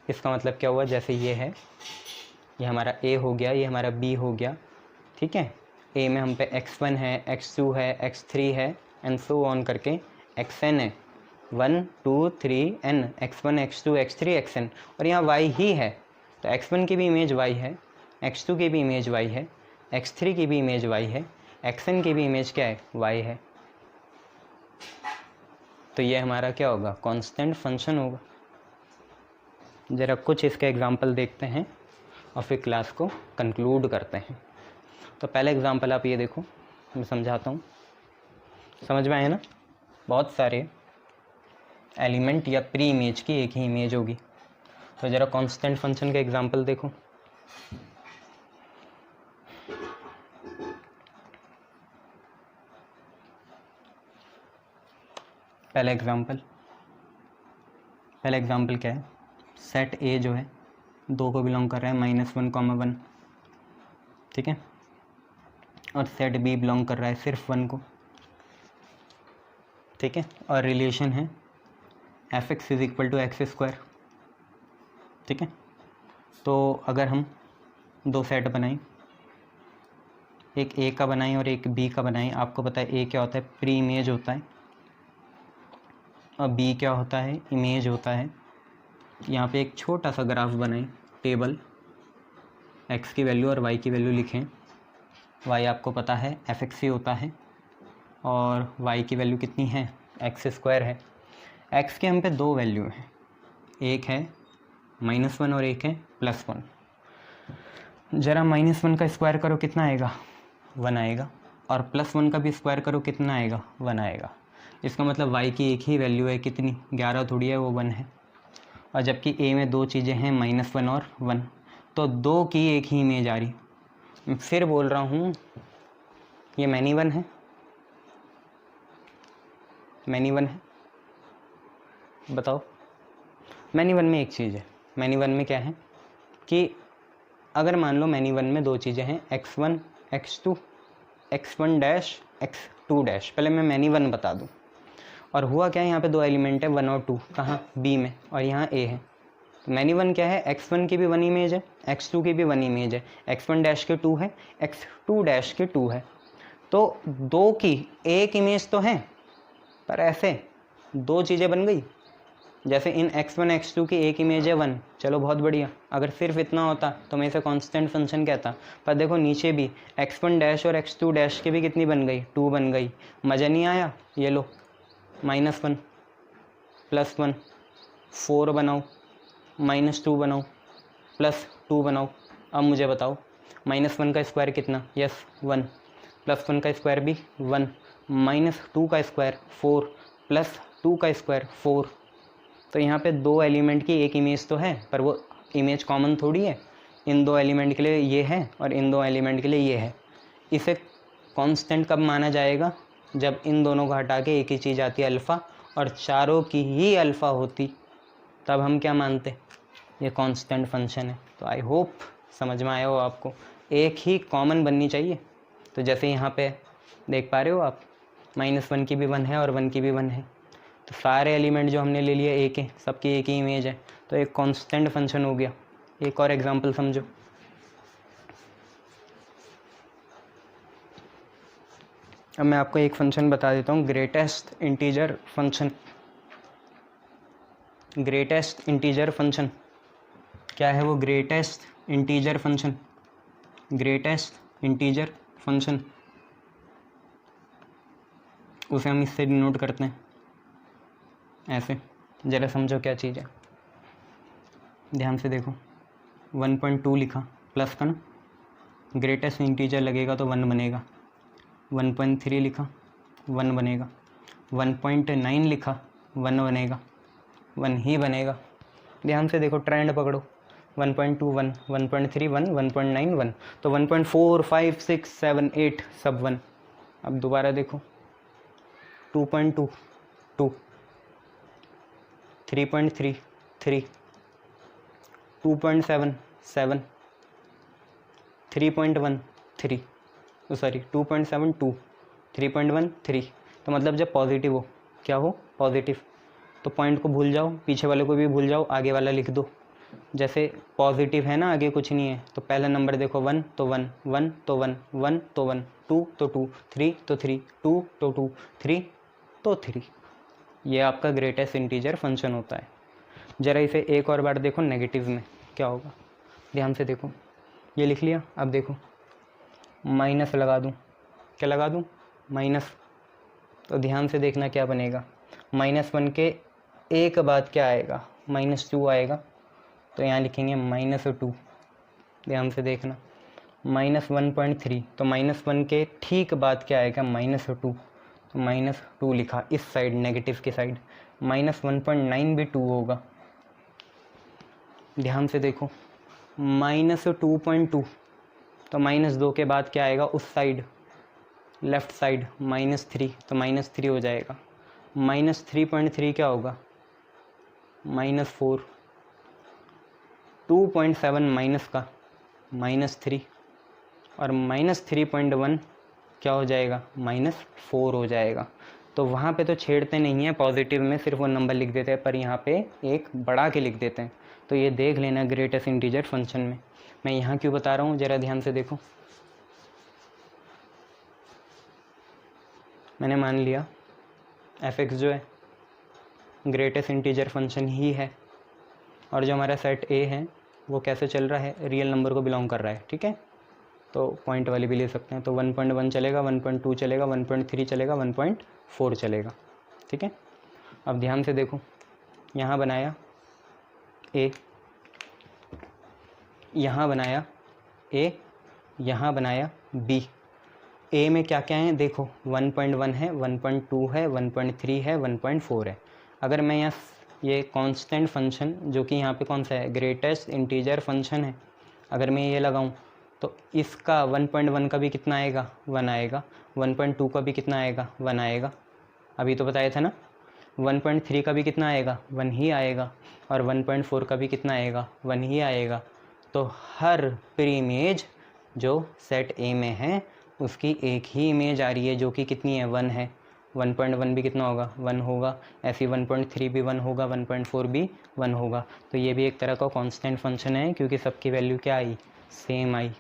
इसका मतलब क्या हुआ, जैसे ये है, ये हमारा ए हो गया, ये हमारा बी हो गया। ठीक है, ए में हम पे x1 है, x2 है, x3 है, एंड सो ऑन करके xn है, 1 2 3 n, x1 x2 x3 xn, और यहाँ y ही है। तो x1 की भी इमेज y है, x2 की भी इमेज y है, x3 की भी इमेज y है, xn की भी इमेज क्या है, y है। तो ये हमारा क्या होगा, कांस्टेंट फंक्शन होगा। ज़रा कुछ इसके एग्जांपल देखते हैं और फिर क्लास को कंक्लूड करते हैं। तो पहला एग्जांपल आप ये देखो, मैं समझाता हूँ, समझ में आया ना। बहुत सारे एलिमेंट या प्री इमेज की एक ही इमेज होगी। तो ज़रा कांस्टेंट फंक्शन का एग्जांपल देखो। पहला एग्जांपल क्या है, सेट ए जो है 2 को बिलोंग कर रहा है, -1, 1। ठीक है, और सेट बी बिलोंग कर रहा है सिर्फ 1 को। ठीक है, और रिलेशन है fx = x²। ठीक है, तो अगर हम 2 सेट बनाएं, एक ए का बनाएं और एक बी का बनाएं, आपको पता है ए क्या होता है, प्री इमेज होता है, और बी क्या होता है, इमेज होता है। यहाँ पे एक छोटा सा ग्राफ बनाएं, टेबल, x की वैल्यू और y की वैल्यू लिखें। y आपको पता है fx होता है, और y की वैल्यू कितनी है, x² है। x के हम पे 2 वैल्यू हैं, एक है -1 और एक है +1। ज़रा -1 का स्क्वायर करो, कितना आएगा, 1 आएगा, और +1 का भी स्क्वायर करो, कितना आएगा, 1 आएगा। इसका मतलब y की एक ही वैल्यू है, कितनी, 11 थोड़ी है, वो 1 है। और जबकि a में 2 चीज़ें हैं, -1 और 1, तो 2 की एक ही इमेज आ रही। मैं फिर बोल रहा हूँ, ये मैनी वन है, मैनी वन है, बताओ। मैनी वन में एक चीज़ है, मैनी वन में क्या है कि अगर मान लो मैनी वन में 2 चीज़ें हैं, x1 x2, x1 dash x x2 पहले मैं मैनी 1 बता दूँ। और हुआ क्या है, यहाँ पे 2 एलिमेंट है 1 और 2, कहाँ b में, और यहाँ a है। तो मैनी 1 क्या है, x1 की भी 1 इमेज है, x2 की भी 1 इमेज है, x1 डैश के 2 है, x2 डैश के 2 है। तो 2 की एक इमेज तो है, पर ऐसे 2 चीज़ें बन गई। जैसे इन x1 x2 की एक इमेज है 1, चलो बहुत बढ़िया। अगर सिर्फ इतना होता तो मैं इसे कांस्टेंट फंक्शन कहता, पर देखो नीचे भी x1 डैश और x2 डैश की भी कितनी बन गई, 2 बन गई। मज़ा नहीं आया, ये लो -1 +1 4 बनाओ, -2 बनाओ, +2 बनाओ। अब मुझे बताओ -1 का स्क्वायर कितना, यस 1, +1 का स्क्वायर भी 1, -2 का स्क्वायर 4, +2 का स्क्वायर 4। तो यहाँ पे 2 एलिमेंट की एक इमेज तो है, पर वो इमेज कॉमन थोड़ी है। इन 2 एलिमेंट के लिए ये है और इन 2 एलिमेंट के लिए ये है। इसे कांस्टेंट कब माना जाएगा, जब इन दोनों को हटा के एक ही चीज़ आती है अल्फ़ा, और चारों की ही अल्फ़ा होती, तब हम क्या मानते, ये कांस्टेंट फंक्शन है। तो आई होप समझ में आया हो आपको, एक ही कॉमन बननी चाहिए। तो जैसे यहाँ पे देख पा रहे हो आप, -1 की भी 1 है और 1 की भी 1 है, तो सारे एलिमेंट जो हमने ले लिए एक है, सबकी एक ही इमेज है, तो एक कांस्टेंट फंक्शन हो गया। एक और एग्जांपल समझो। अब मैं आपको एक फंक्शन बता देता हूँ, greatest integer function. Greatest integer function क्या है, वो greatest integer function, greatest integer function, उसे हम इससे डिनोट करते हैं ऐसे। ज़रा समझो क्या चीज़ है, ध्यान से देखो। 1.2 लिखा प्लस का ना, ग्रेटेस्ट इंटीजर लगेगा तो 1 बनेगा। 1.3 लिखा 1 बनेगा। 1.9 लिखा 1 बनेगा, 1 ही बनेगा। ध्यान से देखो, ट्रेंड पकड़ो। 1.2 1, 1.3 1, 1.9 1, तो 1.4 5 6 7 8 सब 1। अब दोबारा देखो, 2.2 2, 3.3 3, 2.7 7, 3.1 3, सॉरी 2.7 2, 3.1 3। तो मतलब जब पॉजिटिव हो, क्या हो, पॉजिटिव, तो पॉइंट को भूल जाओ, पीछे वाले को भी भूल जाओ, आगे वाला लिख दो। जैसे पॉजिटिव है ना, आगे कुछ नहीं है, तो पहला नंबर देखो 1 तो 1, 1 तो 1, 1 तो 1, 2 तो 2, 3 तो 3, 2 तो 2, 3 तो 3। ये आपका ग्रेटेस्ट इंटीजर फंक्शन होता है। ज़रा इसे एक और बार देखो नेगेटिव में क्या होगा, ध्यान से देखो। ये लिख लिया, अब देखो माइनस लगा दूँ, क्या लगा दूँ, माइनस। तो ध्यान से देखना क्या बनेगा, -1 के एक बाद क्या आएगा, -2 आएगा। तो यहाँ लिखेंगे -2, ध्यान से देखना। -1.3, तो -1 के ठीक बाद क्या आएगा, -2, तो -2 लिखा इस साइड, नेगेटिव की साइड। -1.9 भी 2 होगा, ध्यान से देखो। -2.2, तो -2 के बाद क्या आएगा उस साइड, लेफ़्ट साइड, -3, तो -3 हो जाएगा। -3.3 क्या होगा, -4, 2.7 माइनस का -3, और -3.1 क्या हो जाएगा, -4 हो जाएगा। तो वहाँ पे तो छेड़ते नहीं हैं, पॉजिटिव में सिर्फ वो नंबर लिख देते हैं, पर यहाँ पे एक बढ़ा के लिख देते हैं। तो ये देख लेना ग्रेटेस्ट इंटीजर फंक्शन में। मैं यहाँ क्यों बता रहा हूँ, ज़रा ध्यान से देखो। मैंने मान लिया f(x) जो है ग्रेटेस्ट इंटीजर फंक्शन ही है, और जो हमारा सेट A है वो कैसे चल रहा है, रियल नंबर को बिलोंग कर रहा है, ठीक है। तो पॉइंट वाली भी ले सकते हैं, तो 1.1 चलेगा, 1.2 चलेगा, 1.3 चलेगा, 1.4 चलेगा, ठीक है। अब ध्यान से देखो, यहाँ बनाया A, यहाँ बनाया A, यहाँ बनाया B। A में क्या क्या है देखो, 1.1 है, 1.2 है, 1.3 है, 1.4 है। अगर मैं यहाँ ये कांस्टेंट फंक्शन जो कि यहाँ पे कौन सा है, ग्रेटेस्ट इंटीजर फंक्शन है, अगर मैं ये लगाऊं तो इसका 1.1 का भी कितना आएगा, 1 आएगा। 1.2 का भी कितना आएगा, 1 आएगा। अभी तो बताया था ना। 1.3 का भी कितना आएगा, 1 ही आएगा। और 1.4 का भी कितना आएगा, 1 ही आएगा। तो हर प्रीइमेज जो सेट ए में है उसकी एक ही इमेज आ रही है जो कि कितनी है, 1 है। 1.1 भी कितना होगा, 1 होगा। ऐसे 1.3 भी 1 होगा, 1.4 भी 1 होगा। तो ये भी एक तरह का कांस्टेंट फंक्शन है क्योंकि सबकी वैल्यू क्या आई, सेम आई।